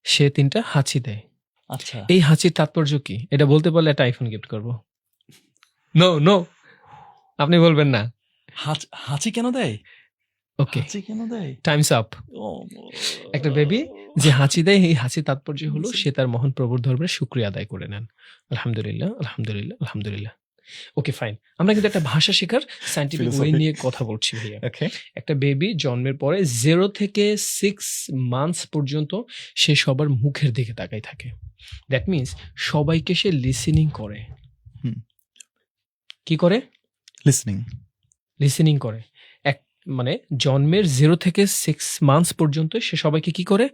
সে 3টা হাঁচি দেয়। আচ্ছা। এই হাঁচির তাৎপর্য কি? এটা বলতে পারলে একটা আইফোন গিফট করবো। নো নো, আপনি বলবেন না। হাঁচি কেন দেয়? ওকে, হাঁচি কেন দেয়? Times up. একটা বেবি যে হাঁচি দেয়, এই হাঁচি তাৎপর্য হলো সে তার মহান প্রভুর ধর্মের শুকরিয়া আদায় করে নেন। আলহামদুলিল্লাহ আলহামদুলিল্লাহ আলহামদুলিল্লাহ। ওকে ফাইন, আমরা কিন্তু একটা ভাষা শেখার সায়েন্টিফিক ওয়ে নিয়ে কথা বলছি ভাইয়া। ওকে একটা বেবি জন্মের পরে 0 থেকে 6 মান্থস পর্যন্ত সে সবার মুখের দিকে তাকাই থাকে। দ্যাট মিনস সবাইকে সে লিসেনিং করে। হুম। কি করে? লিসেনিং করে। মানে জন্মের 0 থেকে 6 মান্থস পর্যন্ত সে সবাইকে কি করে?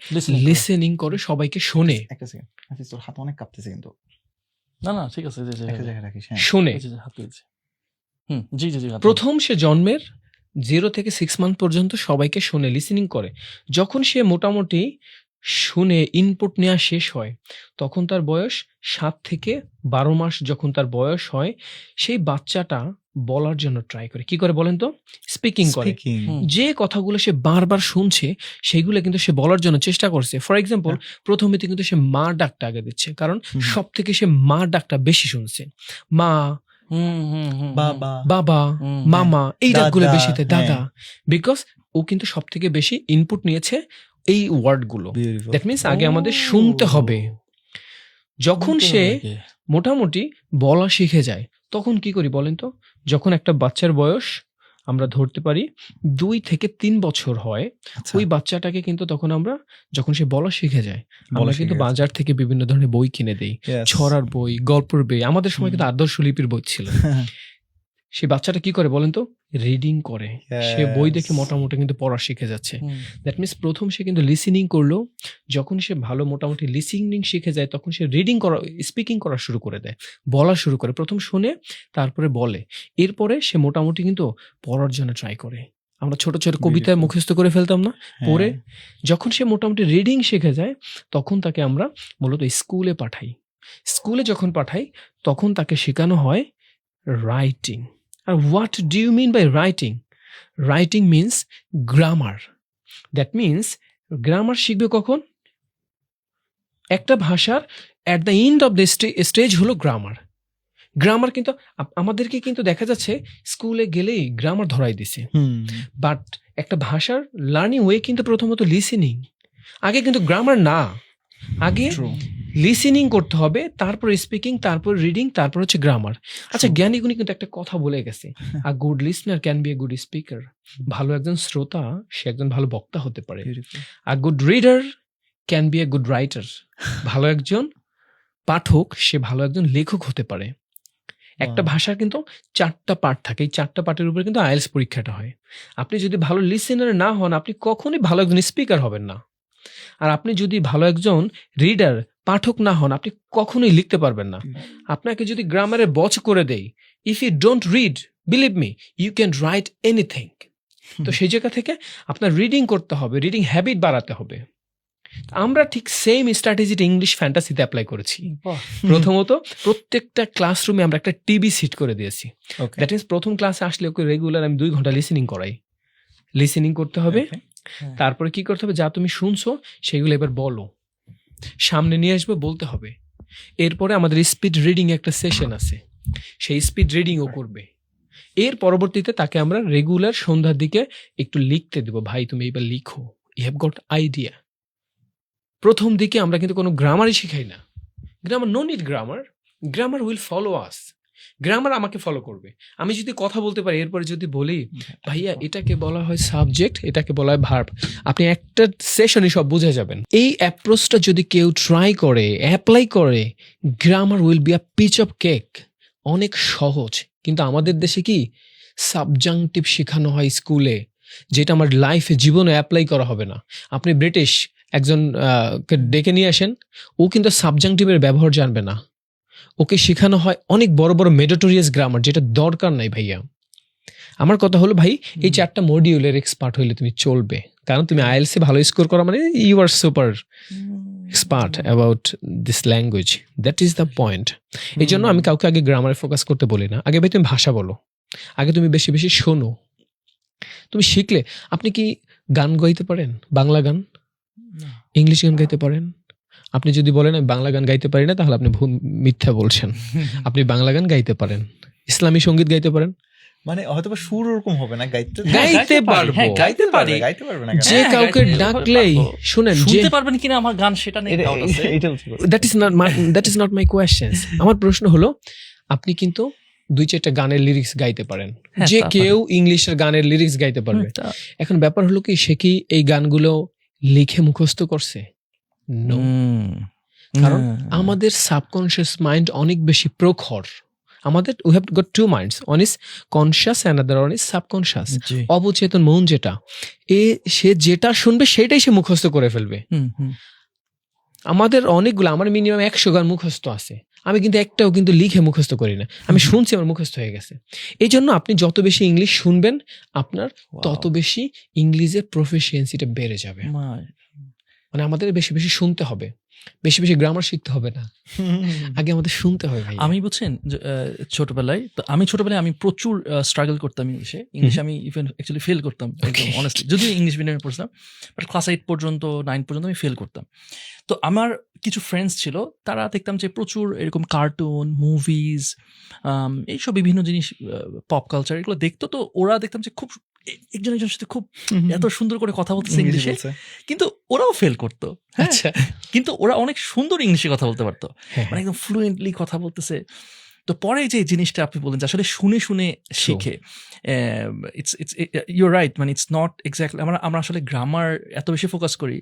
লিসেনিং করে, সবাইকে শোনে। একটা সেকেন্ড, হাফিজ তোর হাত অনেক কাঁপতেছে কিন্তু। না না ঠিক আছে, একটা জায়গায় রাখিস। হ্যাঁ শোনে। হাত তুলেছি। হুম, জি জি জি। প্রথম সে জন্মের 0 থেকে 6 মান্থ পর্যন্ত সবাইকে শোনে, লিসেনিং করে। যখন সে মোটামুটি শুনে ইনপুট নেওয়া শেষ হয়, তখন তার বয়স 7 থেকে 12 মাস যখন তার বয়স হয়, সেই বাচ্চাটা বলার জন্য ট্রাই করে। কি করে বলেন তো? স্পিকিং করে। হুম। যে কথাগুলো সে বারবার শুনছে সেগুলো কিন্তু সে বলার জন্য চেষ্টা করছে। ফর এক্সাম্পল প্রথমে কিন্তু সে মা ডাকটা আগে দিচ্ছে, কারণ সব থেকে সে মা ডাকটা বেশি শুনছে। মা, বাবা, বাবা, মামা, এই ডাকগুলো দাদা, বেশি, দাদা, হ্যাঁ। বিকজ ও কিন্তু সব থেকে বেশি ইনপুট নিয়েছে এই ওয়ার্ডগুলো। Beautiful. দ্যাট মিনস আগে আমাদের শুনতে হবে। যখন সে মোটামুটি বলা শিখে যায়, তখন কি করি বলেন তো? যখন একটা বাচ্চার বয়স আমরা ধরতে পারি 2 থেকে 3 বছর হয়, আচ্ছা, ওই বাচ্চাটাকে কিন্তু তখন আমরা, যখন সে বলা শিখে যায়, বলা আমরা শিখে কিন্তু গেছে। বাজার থেকে বিভিন্ন ধরনের বই কিনে দেই, Yes. ছড়ার বই, গল্পের বই। আমাদের সময় কিন্তু আদর্শ লিপির বই ছিল। সে বাচ্চাটা কি করে বলেন তো? রিডিং করে। সে বই দেখে Yes. মোটামুটি কিন্তু পড়া শিখে যাচ্ছে। হুম, দ্যাট মিনস প্রথম সে কিন্তু লিসেনিং করলো। যখন সে ভালো মোটামুটি লিসেনিং শিখে যায় তখন সে রিডিং করা, স্পিকিং করা শুরু করে দেয়, বলা শুরু করে। প্রথম শুনে তারপরে বলে, এরপরে সে মোটামুটি কিন্তু পড়ার জন্য ট্রাই করে। আমরা ছোট ছোট কবিতা Beautiful. মুখস্থ করে ফেলতাম না পড়ে? হ্যাঁ। যখন সে মোটামুটি রিডিং শিখে যায় তখন তাকে আমরা মূলত স্কুলে পাঠাই। স্কুলে যখন পাঠাই তখন তাকে শেখানো হয় রাইটিং। আর what do you mean by writing? Writing means grammar. That means grammar শিখবে কখন? একটা ভাষার at the end of the stage হলো গ্রামার। গ্রামার কিন্তু আমাদেরকে কিন্তু দেখা যাচ্ছে স্কুলে গেলেই গ্রামার ধরাই দিছে। হুম। বাট একটা ভাষার লার্নিং ওয়ে কিন্তু প্রথমত লিসেনিং। আগে কিন্তু গ্রামার না, আগে True. লিসেনিং করতে হবে, তারপর স্পিকিং, তারপর রিডিং, তারপর হচ্ছে গ্রামার। আচ্ছা, True. জ্ঞানীগুণী কিন্তু একটা কথা বলে গেছে, a good listener can B a good speaker. ভালো একজন শ্রোতা সে একজন ভালো বক্তা হতে পারে। Beautiful. A good reader can B a good writer. ভালো একজন পাঠক সে ভালো একজন লেখক হতে পারে। একটা Wow. ভাষার কিন্তু 4টা পার্ট থাকে। এই 4টা পার্টের উপরে কিন্তু আইএলটিএস পরীক্ষাটা হয়। আপনি যদি ভালো লিসেনার না হন আপনি কখনোই ভালো একজন স্পিকার হবেন না। আর আপনি যদি ভালো একজন রিডার, পাঠক না হন আপনি কখনোই লিখতে পারবেন না। আপনাকে যদি গ্রামারে বচ করে দেই, if you don't read, believe me, you can write anything. তো সেই জায়গা থেকে আপনার রিডিং করতে হবে, রিডিং হ্যাবিট বাড়াতে হবে। আমরা ঠিক সেম স্ট্র্যাটেজিটা ইংলিশ ফ্যান্টাসিতে অ্যাপ্লাই করেছি। বাহ, প্রথমত প্রত্যেকটা ক্লাসরুমে আমরা একটা টিভি সিট করে দিয়েছি। Okay. দ্যাট মিনস প্রথম ক্লাসে আসলে ওকে রেগুলার আমি 2 ঘন্টা লিসেনিং করাই। লিসেনিং করতে হবে, Okay. হ্যাঁ। তারপরে কি করতে হবে, যা তুমি শুনছো সেগুলো এবার বলো, সামনে নিয়ে আসবে, বলতে হবে। এরপরে আমাদের স্পিড রিডিং একটা সেশন আছে, সেই স্পিড রিডিংও করবে। এর পরবর্তীতে তাকে আমরা রেগুলার সন্ধ্যার দিকে একটু লিখতে দেবো, ভাই তুমি এবার লিখো, ইউ হ্যাভ গট আইডিয়া। প্রথম দিকে আমরা কিন্তু কোনো গ্রামারই শিখাই না। Grammar, no need grammar, grammar will follow us. Grammar আমাকে ফলো করবে। আমি যদি কথা বলতে পারি, এরপরে যদি বলি ভাইয়া এটাকে বলা হয় সাবজেক্ট, এটাকে বলা হয় ভার্ব, আপনি একটা সেশনে সব বুঝে যাবেন। এই অ্যাপ্রোচটা যদি কেউ ট্রাই করে, অ্যাপ্লাই করে, grammar will be a piece of cake. অনেক সহজ। কিন্তু আমাদের দেশে কি সাবজাংটিভ শেখানো হয় স্কুলে, যেটা আমার লাইফে জীবনে অ্যাপ্লাই করা হবে না। আপনি ব্রিটিশ একজন কে ডেকে নিয়ে আসেন, ও কিন্তু সাবজাংটিভের ব্যবহার জানবে না। ওকে শেখানো হয় অনেক বড় বড় মেডিটোরিয়াস গ্রামার, যেটা দরকার নাই ভাইয়া। আমার কথা হলো ভাই, এই 4টা মডিউলের এক্সপার্ট হইলে তুমি চলবে, কারণ তুমি আইএলসি ভালো স্কোর করা মানে you are super expert about this language. That is the point. এই জন্য আমি কাউকে আগে গ্রামারে ফোকাস করতে বলি না। আগে ভাই তুমি ভাষা বলো, আগে তুমি বেশি বেশি শোনো। তুমি শিখলে, আপনি কি গান গাইতে পারেন? বাংলা গান, ইংলিশ গান গাইতে পারেন? আপনি যদি বলেন আমি বাংলা গান গাইতে পারি না, তাহলে আপনি মিথ্যা বলছেন। আপনি বাংলা গান গাইতে পারেন, ইসলামী সঙ্গীত গাইতে পারেন। মানে হয়তোবা সুর ওরকম হবে না, গাইতে গাইতে পারবো। হ্যাঁ, গাইতে পারি। গাইতে পারবে না কেন? যে হ্যাঁ, কাউকে গাইতে ডাকলেই পারবো। শুনেন, যে শুনতে পারবেন কিনা আমার গান সেটা নিয়ে doubt আছে। এইটা হচ্ছে কথা। That is not my question. আমার প্রশ্ন হলো, আপনি কিন্তু 2-4টা গানের লিরিক্স গাইতে পারেন, হ্যাঁ, যে তা কেউ ইংলিশের গানের লিরিক্স গাইতে পারবে। এখন ব্যাপার হলো কি, সে কি এই গানগুলো লিখে মুখস্থ করছে? নো। কারণ আমাদের সাবকনশিয়াস মাইন্ড অনেক বেশি প্রখর। আমাদের we have got 2 minds, one is conscious and other one is subconscious. অবচেতন মন যেটা, সে যেটা শুনবে সেটাই সে মুখস্থ করে ফেলবে। আমাদের অনেকগুলো, আমার মিনিমাম 100 গান মুখস্থ আছে, আমি কিন্তু একটাও কিন্তু লিখে মুখস্থ করি না, আমি শুনছি আমার মুখস্থ হয়ে গেছে। এই জন্য আপনি যত বেশি ইংলিশ শুনবেন আপনার তত বেশি ইংলিশের প্রফিসিয়েন্সিটা বেড়ে যাবে। মানে আমাদের বেশি বেশি শুনতে হবে, বেশি বেশি গ্রামার শিখতে হবে না, আগে আমাদের শুনতে হবে ভাই। আমি বুঝছেন ছোটবেলায় আমি প্রচুর স্ট্রাগল করতাম ইংলিশে। আমি ইভেন অ্যাকচুয়ালি ফেল করতাম অনেস্টলি, যদিও ইংলিশ মিডিয়ামে পড়তাম, বাট ক্লাস 8 পর্যন্ত 9 পর্যন্ত আমি ফেল করতাম। তো আমার কিছু ফ্রেন্ডস ছিল, তারা দেখতাম যে প্রচুর এরকম কার্টুন, মুভিজ, এইসব বিভিন্ন জিনিস, পপ কালচার এগুলো দেখতো। তো ওরা দেখতাম যে খুব একজনের সাথে খুব এত সুন্দর করে কথা বলতেছে ইংলিশে, কিন্তু ওরাও ফেল করতো। আচ্ছা, কিন্তু ওরা অনেক সুন্দর ইংলিশে কথা বলতে পারতো, হ্যাঁ, মানে একদম ফ্লুয়েন্টলি কথা বলতেছে। তো পরে যে জিনিসটা আপনি বলেন যে আসলে শুনে শুনে শিখে, ইউর রাইট, মানে ইটস নট এক্স্যাক্টলি আমরা আসলে গ্রামার এত বেশি ফোকাস করি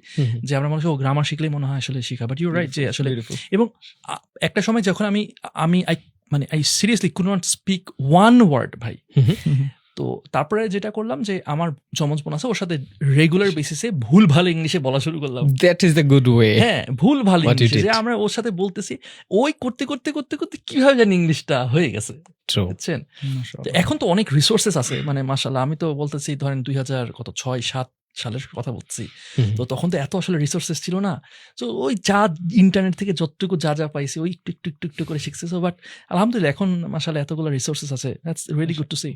যে আমরা মনে হয় গ্রামার শিখলেই মনে হয় আসলে শিখা, বাট ইউর রাইট যে আসলে। এবং একটা সময় যখন আমি মানে I seriously could not speak one word ভাই। হুম। তো তারপরে যেটা করলাম যে আমার যমজ বোন আছে, ওর সাথে রেগুলার বেসিসে ভুল ভালো ইংলিশে বলা শুরু করলাম। That is the good way. হ্যাঁ, ভুল ভালো What you ইংলিশে, যে did. আমরা ওর সাথে বলতেছি, ওই করতে করতে করতে করতে কিভাবে জানি ইংলিশটা হয়ে গেছে, ট্রু। বুঝছেন? তো মাশাআল্লাহ। এখন তো অনেক রিসোর্সেস আছে, মানে মাশাআল্লাহ। আমি তো বলতেছি ধরেন 2006-7 সালের কথা বলছি। তো তখন তো এত আসলে রিসোর্সেস ছিল না। তো ওই যা ইন্টারনেট থেকে যতটুকু যা পাইছি ওই একটু একটু একটু একটু করে শিখছি। সো বাট আলহামদুলিল্লাহ এখন মাশাআল্লাহ এতগুলো রিসোর্সেস আছে। That's really good to see.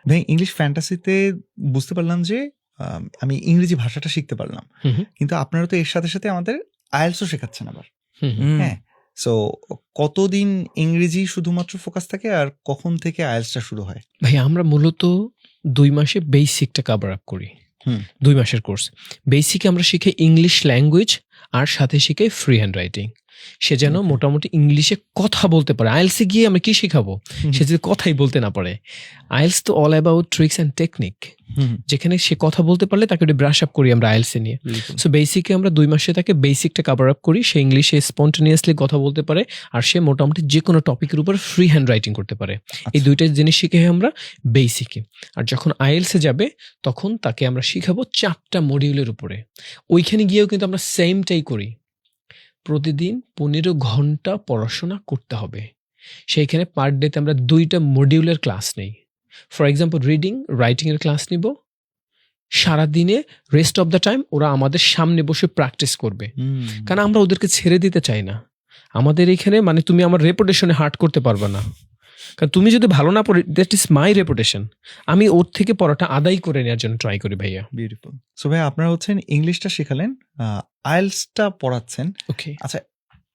ভাই ইংলিশ ফ্যান্টাসিতে বুঝতে পারলাম যে আমি ইংরেজি ভাষাটা শিখতে পারলাম, কিন্তু আপনারা তো এর সাথে সাথে আমাদের আইএলসও শেখাচ্ছেন আবার। হ্যাঁ, সো কতদিন ইংরেজি শুধুমাত্র ফোকাস থাকে আর কখন থেকে আইএলসটা শুরু হয়? ভাই আমরা মূলত 2 মাসে বেসিকটা কভার আপ করি। 2 মাসের কোর্স। বেসিকে আমরা শিখে ইংলিশ ল্যাঙ্গুয়েজ, আর সাথে শিখে ফ্রি হ্যান্ড রাইটিং। সে যেন Okay. মোটামুটি ইংলিশে কথা বলতে পারে। আইএলসে গিয়ে আমরা কি শেখাবো? সে যদি কথাই বলতে না পারে। আইএলস তো all about tricks and technique, যেখানে সে কথা বলতে পারলে তাকে ব্রাশ আপ করি আমরা আইএলসে নিয়ে। সো বেসিকে আমরা 2 মাসে তাকে বেসিকটা কভার আপ করি। সে ইংলিশে স্পন্টেনিয়াসলি কথা বলতে পারে, আর সে মোটামুটি যে কোনো টপিকের উপর ফ্রি হ্যান্ড রাইটিং করতে পারে। এই দুইটা জিনিস শিখে আমরা বেসিকে। আর যখন আইএলসে যাবে তখন তাকে আমরা শিখাবো 4টা মডিউলের উপরে। ওইখানে গিয়েও কিন্তু আমরা সেমটাই করি। প্রতিদিন 15 ঘন্টা পড়াশোনা করতে হবে। সেইখানে পার ডেতে আমরা 2টা মডিউলের ক্লাস নেই। ফর এক্সাম্পল রিডিং, রাইটিং এর ক্লাস নিব। সারাদিনে রেস্ট অফ দ্য টাইম ওরা আমাদের সামনে বসে প্র্যাকটিস করবে, কারণ আমরা ওদেরকে ছেড়ে দিতে চাই না। আমাদের এখানে মানে তুমি আমার রেপুটেশনে হার্ট করতে পারবে না, কারণ তুমি যদি ভালো না পড়ে, দ্যাট ইজ মাই রেপুটেশন। আমি ওর থেকে পড়াটা আদায় করে নেওয়ার জন্য ট্রাই করি ভাইয়া। বিউটিফুল। সো ভাই আপনারা হচ্ছেন ইংলিশটা শেখালেন, আইএলসটা পড়াচ্ছেন। ওকে, আচ্ছা,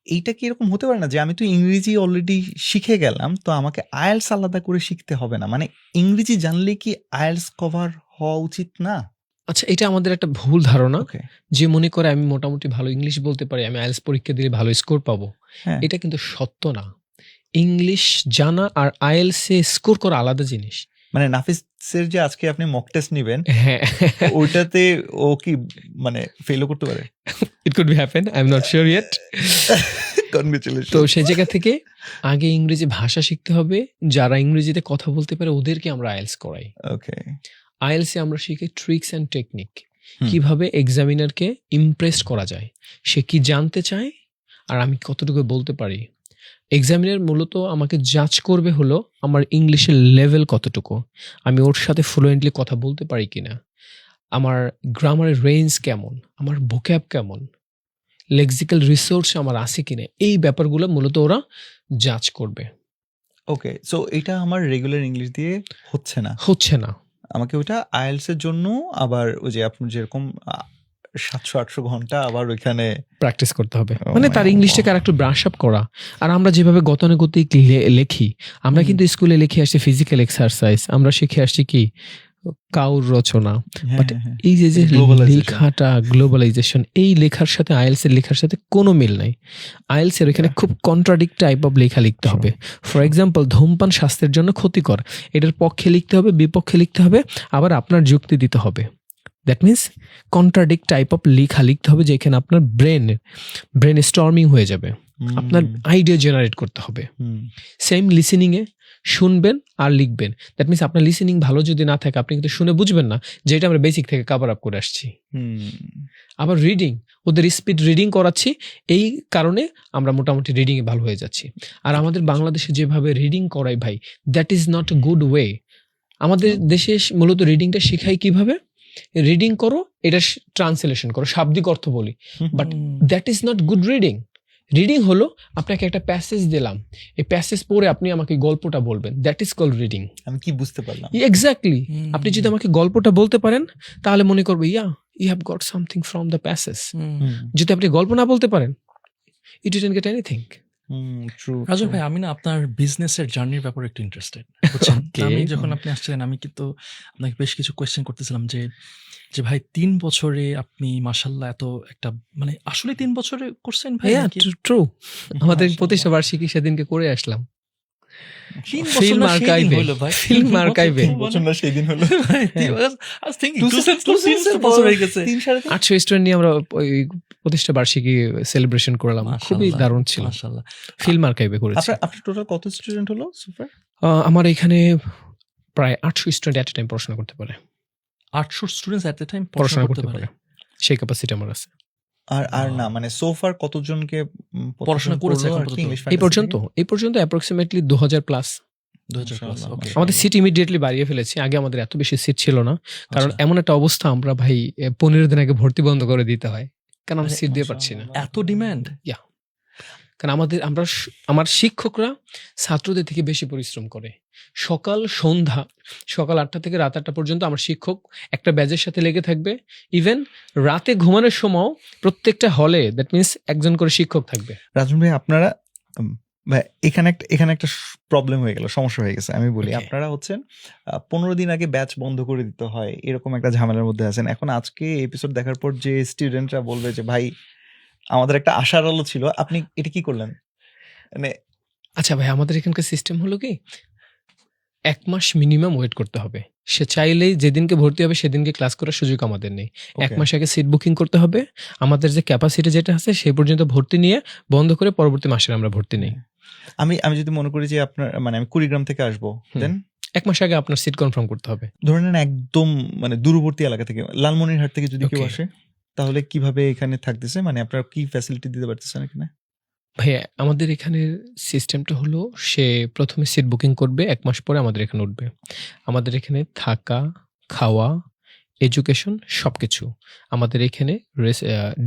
এইটা কি এরকম হতে পারে না যে আমি তো ইংরেজি অলরেডি শিখে গেলাম, তো আমাকে আইএলস আলাদা করে শিখতে হবে না? মানে ইংরেজি জানলে কি আইএলস কভার হওয়া উচিত না? আচ্ছা, এটা আমাদের একটা ভুল ধারণা। ওকে, যে মনে করে আমি মোটামুটি ভালো ইংলিশ বলতে পারি, আমি আইএলস পরীক্ষা দিলে ভালো স্কোর পাবো। হ্যাঁ, এটা কিন্তু সত্য না। ইংলিশ জানা আর আইএলসে স্কোর করা আলাদা জিনিস। মানে নাফিসের যে আজকে আপনি মক টেস্ট নিবেন, হ্যাঁ, ওইটাতে ও কি মানে ফেলও করতে পারে? It could be happen, I am not sure yet. Congratulation. তো সেই জায়গা থেকে আগে ইংরেজি ভাষা শিখতে হবে। যারা ইংরেজিতে কথা বলতে পারে ওদেরকে আমরা আইএলস করাই। ওকে, আইএলসে আমরা শিখি ট্রিক্স অ্যান্ড টেকনিক, হুম। কিভাবে এক্সামিনারকে ইমপ্রেস করা যায়, সে কি জানতে চায় আর আমি কতটুকু বলতে পারি। এক্সামিনার মূলত আমাকে জাজ করবে হলো আমার ইংলিশের লেভেল কতটুকু, আমি ওর সাথে ফ্লুয়েন্টলি কথা বলতে পারি কিনা, আমার গ্রামারের রেঞ্জ কেমন, আমার ভোক্যাব কেমন, লেক্সিক্যাল রিসোর্স আমার আছে কিনা। এই ব্যাপারগুলো মূলত ওরা জাজ করবে। ওকে, সো এটা আমার রেগুলার ইংলিশ দিয়ে হচ্ছে না। হচ্ছে না, আমাকে ওটা আইএলস এর জন্য আবার ওই যে আপনি যেরকম 700-800 ঘন্টা আবার ওইখানে প্র্যাকটিস করতে হবে। Oh মানে my তার God. ইংলিশটাকে আর একটু ব্রাশ আপ করা। আর আমরা যেভাবে গতানুগতিক লেখি, আমরা হুম। কিন্তু স্কুলে লিখে আসছি ফিজিক্যাল এক্সারসাইজ, আমরা শিখে আসছি কি কাউর রচনা। হ্যাঁ, But হ্যাঁ, হ্যাঁ। এই যে Globalization. লেখাটা, গ্লোবালাইজেশন, এই লেখার সাথে আইএলস এর লেখার সাথে কোনো মিল নাই। আইএলস এর এখানে খুব কন্ট্রাডিক্ট টাইপ অফ লেখা লিখতে হবে। ফর এক্সাম্পল, ধূমপান স্বাস্থ্যের জন্য ক্ষতিকর, এটার পক্ষে লিখতে হবে, বিপক্ষে লিখতে হবে, আবার আপনার যুক্তি দিতে হবে। That means contradict type of লেখা লিখতে হবে, যেখানে আপনার ব্রেন স্টর্মিং হয়ে যাবে, আপনার আইডিয়া জেনারেট করতে হবে। সেম লিসেনিংয়ে শুনবেন আর লিখবেন। দ্যাট মিনস আপনার লিসেনিং ভালো যদি না থাকে, আপনি কিন্তু শুনে বুঝবেন না, যেটা আমরা বেসিক থেকে কভার আপ করে আসছি। আবার রিডিং, ওদের স্পিড রিডিং করাচ্ছি, এই কারণে আমরা মোটামুটি রিডিংয়ে ভালো হয়ে যাচ্ছি। আর আমাদের বাংলাদেশে যেভাবে রিডিং করাই ভাই, that is not a good way. আমাদের দেশে মূলত রিডিংটা শেখাই কিভাবে, রিডিং করো, এটা ট্রান্সলেশন করো, শাব্দিক অর্থ বলি, but that is not good reading. Reading হলো আপনাকে একটা প্যাসেজ দিলাম, এই প্যাসেজ পড়ে আপনি আমাকে গল্পটা বলবেন, দ্যাট ইজ কল্ড রিডিং। আমি কি বুঝতে পারলাম? এক্স্যাক্টলি। আপনি যদি আমাকে গল্পটা বলতে পারেন, তাহলে মনে করবো you have got something from the passage. যদি আপনি গল্প না বলতে পারেন, you didn't get anything. True. Raju ভাই, আমি না আপনার বিজনেসের জার্নির ব্যাপারে একটু ইন্টারেস্টেড। Okay. আমি যখন আপনি আসছিলেন, আমি কিন্তু আপনাকে বেশ কিছু কোয়েশ্চেন করতেছিলাম যে ভাই 3 বছরে আপনি মাশাআল্লাহ এত একটা, মানে আসলে 3 বছরে করছেন ভাই? নাকি? ট্রু। আমাদের মাশাআল্লাহ। প্রতিষ্ঠা বার্ষিকী সেদিনকে করে আসলাম। 3 বছর ফিল্ম না সেই দিন আর্কাইভে হইলো ভাই। ফিল্ম 3 বছর, আর্কাইভে 3 বছর না সেই দিন হলো। ভাই, হ্যাঁ। I was thinking, Two two cents, cents, two cents এর বছর হয়ে গেছে। 800 স্টুডেন্ট নিয়ে আমরা ওই প্রতিষ্ঠা বার্ষিকী সেলিব্রেশন করলাম, খুবই মাশাআল্লাহ, দারুণ ছিল। মাশাআল্লাহ। ফিল্ম আর্কাইভে করেছি। আপনার টোটাল কত স্টুডেন্ট হলো সুপার? আমার এখানে প্রায় 800 স্টুডেন্ট এট এ টাইম পড়াশোনা করতে পারে, 800 স্টুডেন্টস এট এ টাইম পড়াশোনা করতে পারে, সেই ক্যাপাসিটি আমার আছে। আর না মানে সোফার কতজনকে পড়াশোনা করেছে এখন পর্যন্ত? এই পর্যন্ত অ্যাপ্রক্সিমেটলি 2000 প্লাস। 2000 প্লাস। ওকে। আমাদের সিট ইমিডিয়েটলি বাড়িয়ে ফেলেছি, আগে আমাদের এত বেশি সিট ছিল না, কারণ আচ্ছা। এমন একটা অবস্থা আমরা ভাই 15 দিন আগে ভর্তি বন্ধ করে দিতে হয়, কারণ আমরা আরে, সিট দিয়ে পারছি না। এত ডিমান্ড? কারণ আমার শিক্ষকরা ছাত্রদের থেকে বেশি পরিশ্রম করে। সকাল 8টা থেকে রাত 8টা পর্যন্ত আমার শিক্ষক একটা ব্যাচের সাথে লেগে থাকবে। ইভেন রাতে ঘুমানোর সময় প্রত্যেকটা হলে দ্যাট মিনস একজন করে শিক্ষক থাকবে। রাজন ভাই আপনারা ভাই এখানে একটা প্রবলেম হয়ে গেল, সমস্যা হয়ে গেছে। আমি বলি Okay. আপনারা হচ্ছেন 15 দিন আগে ব্যাচ বন্ধ করে দিতে হয়, এরকম একটা ঝামেলার মধ্যে আছেন। এখন আজকে এপিসোড দেখার পর যে স্টুডেন্টরা বলবে যে ভাই আমাদের একটা আশার আলো ছিল, আপনি এটা কি করলেন? মানে আচ্ছা ভাই, আমাদের এখানকার সিস্টেম হলো কি, 1 মাস মিনিমাম ওয়েট করতে হবে। সে চাইলেই যেদিনকে ভর্তি হবে সেদিনকে ক্লাস করার সুযোগ আমাদের নেই। 1 okay. মাস আগে সিট বুকিং করতে হবে। আমাদের যে ক্যাপাসিটি যেটা আছে সেই পর্যন্ত ভর্তি নিয়ে বন্ধ করে পরবর্তী মাসে আমরা ভর্তি নেই। আমি যদি মনে করি যে আপনার মানে আমি কুড়িগ্রাম থেকে আসবো, দেন 1 মাস আগে আপনার সিট কনফার্ম করতে হবে। ধরে নেন একদম মানে দূরবর্তী এলাকা থেকে, লালমনিরহাট থেকে যদি কেউ Okay. আসে, তাহলে কিভাবে এখানে থাকতেছে? মানে আপনারা কি ফ্যাসিলিটি দিতে পারতেছেন এখানে? ভাইয়া আমাদের এখানের সিস্টেমটা হলো, সে প্রথমে সিট বুকিং করবে, 1 মাস পরে আমাদের এখানে উঠবে। আমাদের এখানে থাকা, খাওয়া, এডুকেশন সবকিছু। আমাদের এখানে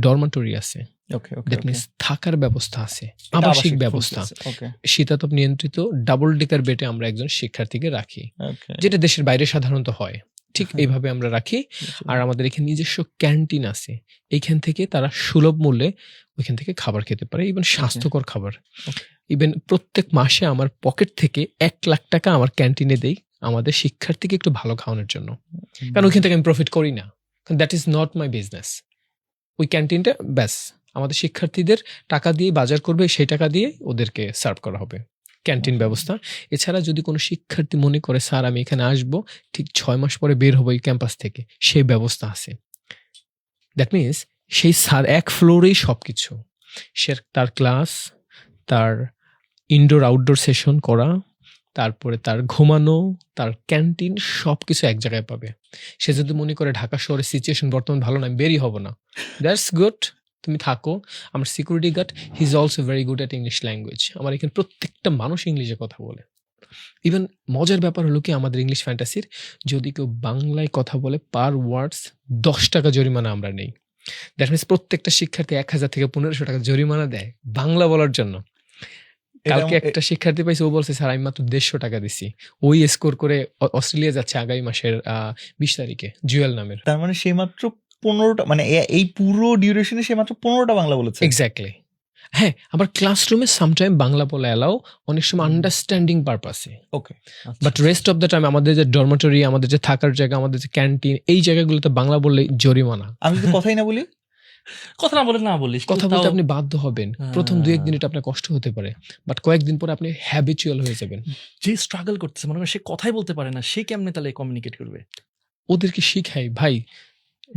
ডরমেটরি আছে, ওকে ওকে দ্যাট মিনস থাকার ব্যবস্থা আছে, আবাসিক ব্যবস্থা, ওকে শীতাতপ নিয়ন্ত্রিত ডাবল ডেকার বেডে আমরা একজন শিক্ষার্থীকে রাখি, ওকে। যেটা দেশের বাইরে সাধারণত হয়। ঠিক এইভাবে আমরা রাখি। আর আমাদের এখানে নিজস্ব ক্যান্টিন আছে, এইখান থেকে তারা সুলভ মূল্যে ওইখান থেকে খাবার খেতে পারে, ইভেন স্বাস্থ্যকর খাবার। ইভেন প্রত্যেক মাসে আমার পকেট থেকে 1 লাখ টাকা আমার ক্যান্টিনে দেই আমাদের শিক্ষার্থীকে একটু ভালো খাওয়ানোর জন্য, কারণ ওইখান থেকে আমি প্রফিট করি না, that is not my business. ওই ক্যান্টিনটা ব্যাস আমাদের শিক্ষার্থীদের টাকা দিয়ে বাজার করবে, সেই টাকা দিয়ে ওদেরকে সার্ভ করা হবে, ক্যান্টিন ব্যবস্থা। এছাড়া যদি কোনো শিক্ষার্থী মনে করে স্যার আমি এখানে আসবো, ঠিক 6 মাস পরে বের হবো এই ক্যাম্পাস থেকে, সেই ব্যবস্থা আছে। দ্যাট মিনস সেই স্যার 1 ফ্লোরেই সবকিছু, সে তার ক্লাস, তার ইনডোর আউটডোর সেশন করা, তারপরে তার ঘুমানো, তার ক্যান্টিন সবকিছু এক জায়গায় পাবে। সে যদি মনে করে ঢাকা শহরের সিচুয়েশন বর্তমান ভালো না, আমি বেরই হব না, দ্যাটস গুড, তুমি থাকো। আমার security guard he is also very good at English language. আমার এখানে প্রত্যেকটা মানুষ ইংলিশে কথা বলে। ইভেন মজার ব্যাপার হলো কি, আমাদের ইংলিশ ফ্যান্টাসির যদি কেউ বাংলায় কথা বলে পার ওয়ার্ডস 10 টাকা জরিমানা আমরা নেই। দ্যাট মিনস প্রত্যেকটা শিক্ষার্থী 1000 থেকে 1500 টাকা জরিমানা দেয় বাংলা বলার জন্য। কালকে একটা শিক্ষার্থী পাইছে, ও বলছে স্যার আমি মাত্র 150 টাকা দিছি, ওই স্কোর করে অস্ট্রেলিয়া যাচ্ছে আগামী মাসের 20 তারিখে, জুয়েল নামের। তার মানে সে মাত্র 15টা, মানে এই পুরো ডিউরেশনে সে মাত্র 15টা বাংলা বলেছে। এক্স্যাক্টলি। হ্যাঁ, আবার ক্লাসরুমে সামটাইম বাংলা বলা এলাও, অনেক সময় আন্ডারস্ট্যান্ডিং পারপাসে। Okay but rest of the time আমাদের যে ডরমেটরি, আমাদের যে থাকার জায়গা, আমাদের যে ক্যান্টিন, এই জায়গাগুলোতে বাংলা বললে জরিমানা। আমি যদি কথাই না বলি, কথা না বলে না বলিস, কথা বলতে আপনি বাধ্য হবেন। প্রথম 2-1 মিনিট আপনার কষ্ট হতে পারে, বাট কয়েকদিন পরে আপনি হ্যাবিচুয়াল হয়ে যাবেন। যে স্ট্রাগল করতেছে, মনে করেন সে কথাই বলতে পারে না, সে কেমনে তাহলে কমিউনিকেট করবে? ওদেরকে শিখাই ভাই,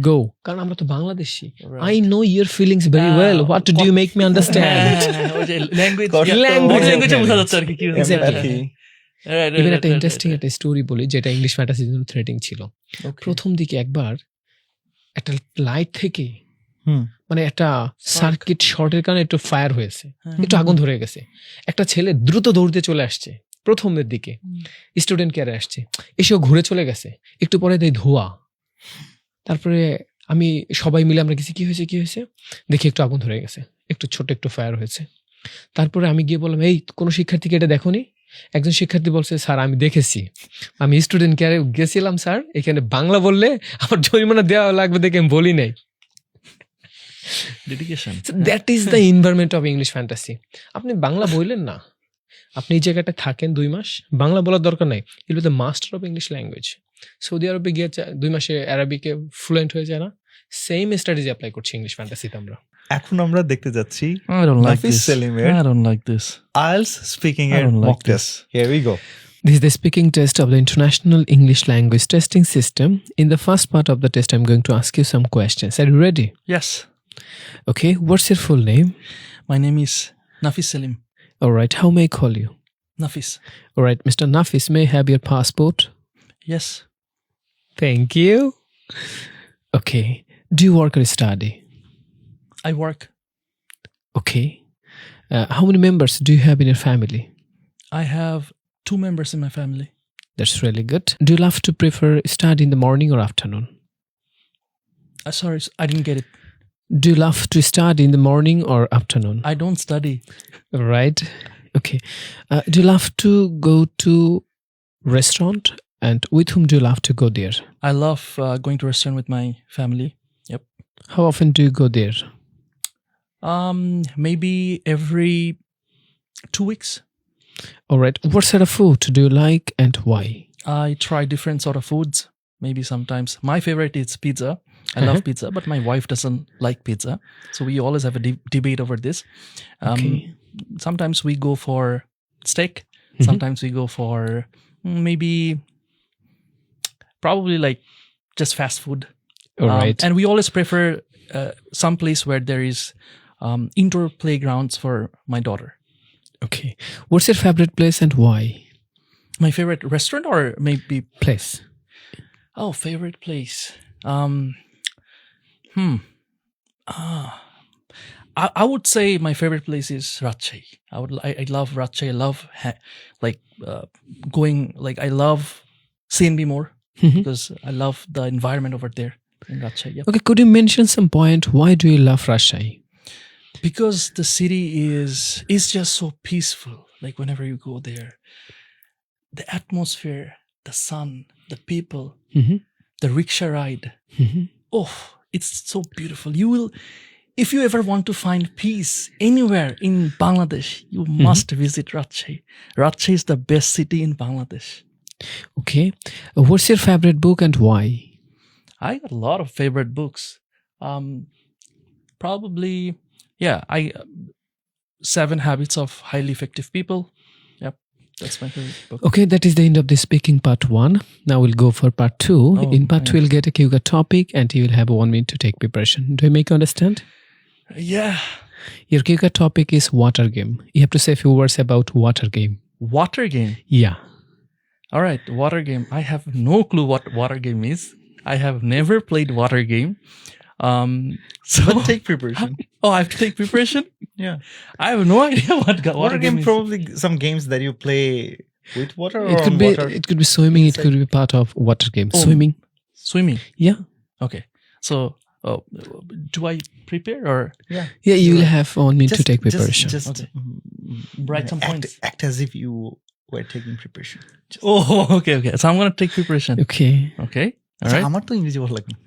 গো, কারণ আমরা তো Bangladeshi. I know your feelings very well, what do you make me understand. Language Language বোঝা যাচ্ছে আর কি কি হচ্ছে। Exactly. Right, ইভেন right, একটা right, ইন্টারেস্টিং right. একটা স্টোরি বলি, যেটা ইংলিশ ফ্যান্টাসির জন্য থ্রেটিং ছিল। Okay. প্রথম দিকে একবার একটা লাইট থেকে হুম। মানে একটা সার্কিট শর্টের কারণে একটু ফায়ার হয়েছে, একটু আগুন ধরে গেছে। একটা ছেলে দ্রুত দৌড়তে চলে আসছে প্রথমের দিকে, স্টুডেন্ট কেয়ারে আসছে, এসেও ঘুরে চলে গেছে। একটু পরে দেয় ধোঁয়া। তারপরে আমি সবাই মিলে আমরা গেছি, কি হয়েছে দেখি, একটু আগুন ধরে গেছে, একটু ছোট একটু ফায়ার হয়েছে। তারপরে আমি গিয়ে বললাম, এই কোনো শিক্ষার্থীকে এটা দেখোনি? একজন শিক্ষার্থী বলছে, স্যার আমি দেখেছি, আমি স্টুডেন্ট কেয়ারে গেছিলাম স্যার, এখানে বাংলা বললে আমার জরিমানা দেওয়া লাগবে দেখে আমি বলি নাই। Dedication. That is the environment of English fantasy. আপনি বাংলা বললেন না, আপনি এই জায়গাটা থাকেন 2 মাস, বাংলা বলার দরকার নাই, ইট will B the master of English language. Saudi আরবে গিয়ে 2 মাসে আরবিকে ফ্লুয়েন্ট হয়ে যায় না? সেম স্ট্র্যাটেজি অ্যাপ্লাই করছি ইংলিশ ফ্যান্টাসিতে আমরা। এখন আমরা দেখতে যাচ্ছি I don't like Nafis this. সেলিমের I don't like this. IELTS speaking I এর don't mock like test this. Here we go This is the speaking test of the International English Language Testing System. In the first part of the test, I'm going to ask you some questions. Are you ready? Yes. Okay, what's your full name? My name is Nafis Selim. All right, how may I call you? Nafis. All right, Mr. Nafis, may I have your passport? Yes. Thank you. Okay, do you work or study? I work. Okay. How many members do you have in your family? I have 2 members in my family. That's really good. Do you love to prefer study in the morning or afternoon? Sorry, I didn't get it. Do you love to study in the morning or afternoon? I don't study. All right. Okay. Do you love to go to restaurant? And with whom do you love to go there? I love going to restaurant with my family. Yep. How often do you go there? Maybe every 2 weeks. All right. What sort of food do you like and why? I try different sort of foods. Maybe sometimes my favorite is pizza. I love pizza, but my wife doesn't like pizza, so we always have a debate over this. Okay. Sometimes we go for steak. Mhm. Sometimes we go for maybe probably like just fast food. All right. And we always prefer some place where there is indoor playgrounds for my daughter. Okay. What's your favorite place and why? My favorite restaurant or maybe Place. favorite place. I would say my favorite place is Rajshahi. I love Rajshahi. I love going, like, I love CNB more Mhm. because I love the environment over there in Rajshahi. Yep. Okay. Could you mention some point? Why do you love Rajshahi? Because the city is just so peaceful. Like whenever you go there, the atmosphere, the sun, the people, Mhm. the rickshaw ride. Mhm. Oh, it's so beautiful. You will, if you ever want to find peace anywhere in Bangladesh, you must visit Rajshahi. Rajshahi is the best city in Bangladesh. Okay. What's your favorite book and why? I got a lot of favorite books. Probably, yeah. 7 Habits of Highly Effective People. Yep, that's my favorite book. Okay, that is the end of the speaking part 1. Now we'll go for part 2. Oh, In part 2, yeah. we'll get a Kyuga topic and you will have 1 minute to take preparation. Do I make you understand? Yeah, Your Kyuga topic is water game. You have to say a few words about water game. water game. Yeah. All right, water game. I have no clue what water game is. I have never played water game. So But take preparation. oh, I have to take preparation. Yeah. I have no idea what Water game is. probably some games that you play with water or It could on be water. it could be swimming, it inside. could be part of water game. Oh. Swimming. Swimming. Yeah. Okay. So, do I prepare or Yeah. Yeah, you will Right. have 1 minute to take preparation. Just Okay. write some points? act as if you were taking preparation. Just- Oh, okay. So I'm gonna take preparation. Okay. Okay. All আচ্ছা, right. আমার তো ইংরেজি ভালো লাগে না।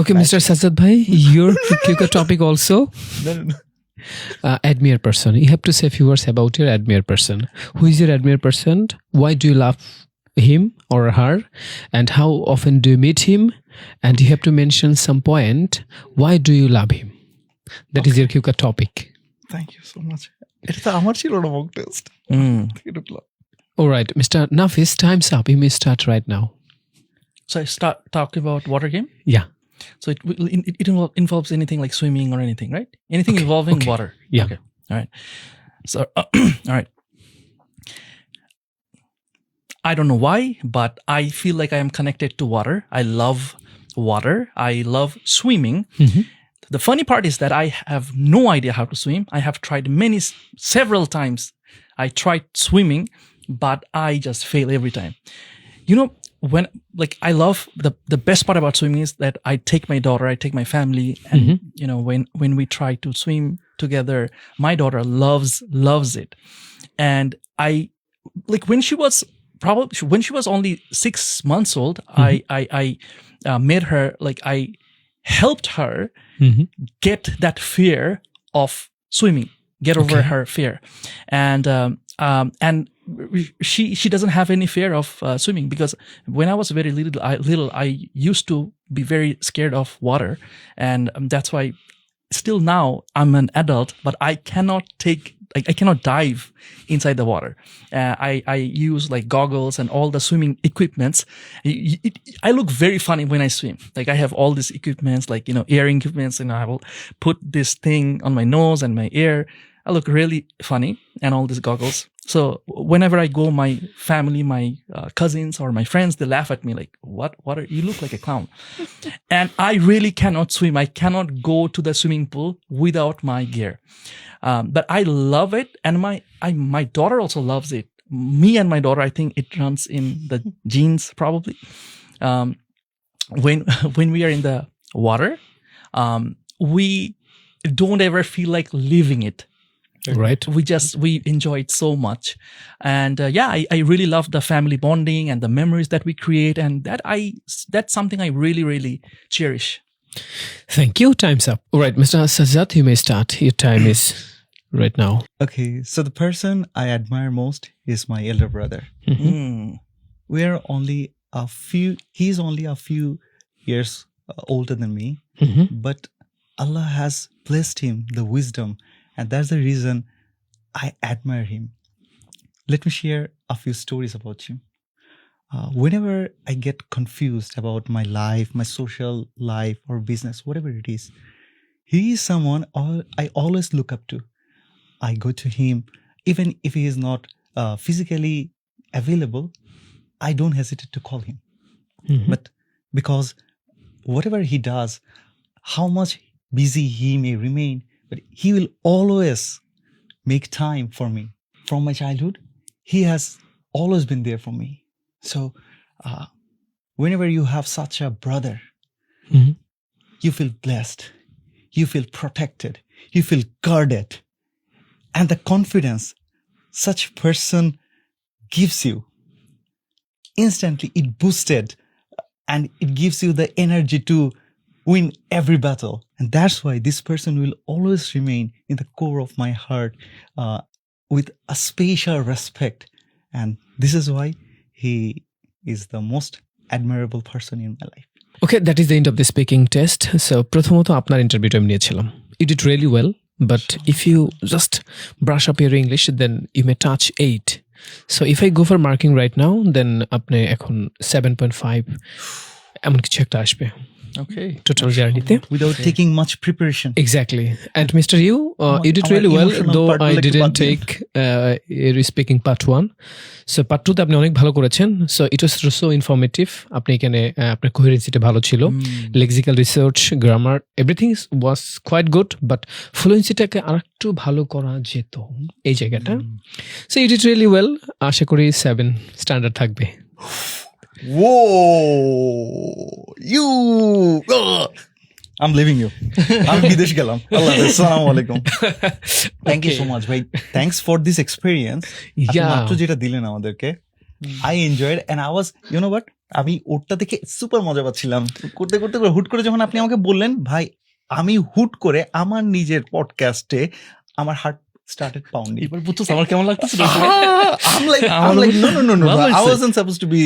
Okay, Right. Mr. Sajjad Bhai, your Kyuga topic also. No, no, no. Admire person. You have to say a few words about your admire person. Who is your admire person? Why do you love him or her? And how often do you meet him? And you have to mention some point. Why do you love him? That is your Kyuga topic. Thank you so much. এটা তো আমার ছিল না mock test. Mm. All right, Mr. Nafis, time's up. You may start right now. So I start talking about water game. Yeah. So it involves anything like swimming or anything, right? Anything involving okay. water. Yeah. Okay. All right. So, all right. I don't know why, but I feel like I am connected to water. I love water. I love swimming. Mhm. The funny part is that I have no idea how to swim. I have tried several times. I tried swimming, but I just fail every time. You know, when like I love the best part about swimming is that I take my daughter, I take my family, and you know when we try to swim together, my daughter loves it, and I like when she was only 6 months old, I made her like I helped her Mhm. get that fear of swimming, get over Okay. her fear, and she doesn't have any fear of swimming because when I was very little, I used to be very scared of water, and that's why still now I'm an adult, but I cannot I cannot dive inside the water. I use like goggles and all the swimming equipments. I look very funny when I swim. Like I have all these equipments, like, earring equipments, and I will put this thing on my nose and my ear. I look really funny, and all these goggles. So whenever I go, my family, my cousins or my friends, they laugh at me like, what you look like a clown. And I really cannot swim. I cannot go to the swimming pool without my gear. But I love it. And my daughter also loves it. Me and my daughter, I think it runs in the genes probably. When we are in the water, we don't ever feel like leaving it. Right. We enjoy it so much. And I really love the family bonding and the memories that we create, and that's something I really, really cherish. Thank you. Time's up. All right, Mr. Sajjad, you may start. Your time is right now. Okay, so the person I admire most is my elder brother. He's only a few years older than me, but Allah has blessed him the wisdom, and that's the reason I admire him. Let me share a few stories about him. Whenever I get confused about my life, my social life or business, whatever it is, he is someone I always look up to. I go to him, even if he is not physically available, I don't hesitate to call him. But because whatever he does, how much busy he may remain, but he will always make time for me. From my childhood, he has always been there for me. So whenever you have such a brother, you feel blessed, you feel protected, you feel guarded. And the confidence such person gives you, instantly it boosted, and it gives you the energy to win every battle. And that's why this person will always remain in the core of my heart with a special respect. And this is why he is the most admirable person in my life. Okay, that is the end of the speaking test. So, প্রথমত আপনার ইন্টারভিউটা আমি নিয়েছিলাম. You did really well, but if you just brush up your English, then you may touch 8. So, if I go for marking right now, then আপনি এখন 7.5 এমন কিছু একটা আসবে. Okay. Total journey-তে. Without taking much preparation. Exactly. And Mr. You did really well, though I didn't take your speaking part 1. So part 2 তে আপনি অনেক ভালো করেছেন. So it was so informative. আপনি এখানে আপনার কোহেরেন্সিটা ভালো ছিল. Lexical research, grammar, everything was quite good, but fluency-টাকে আরেকটু ভালো করা যেত এই জায়গাটা. So you did really well. আশা করি 7 স্ট্যান্ডার্ড থাকবে. Whoa, I'm leaving you. I'm বিদেশ গেলাম. Allah, assalamu alaikum. Thank you so much, ভাই. Thanks for this experience. Yeah. মাত্র যেটা দিলেন আমাদেরকে, I enjoyed, and I was, you know what? আমি ওটা দেখে সুপার মজা পাচ্ছিলাম। করতে হুট করে যখন আপনি আমাকে বললেন, ভাই আমি হুট করে আমার নিজের পডকাস্টে আমার হার্ট started pounding. এবার বুঝছস আমার কেমন লাগতেছিল? I'm like no. I wasn't supposed to be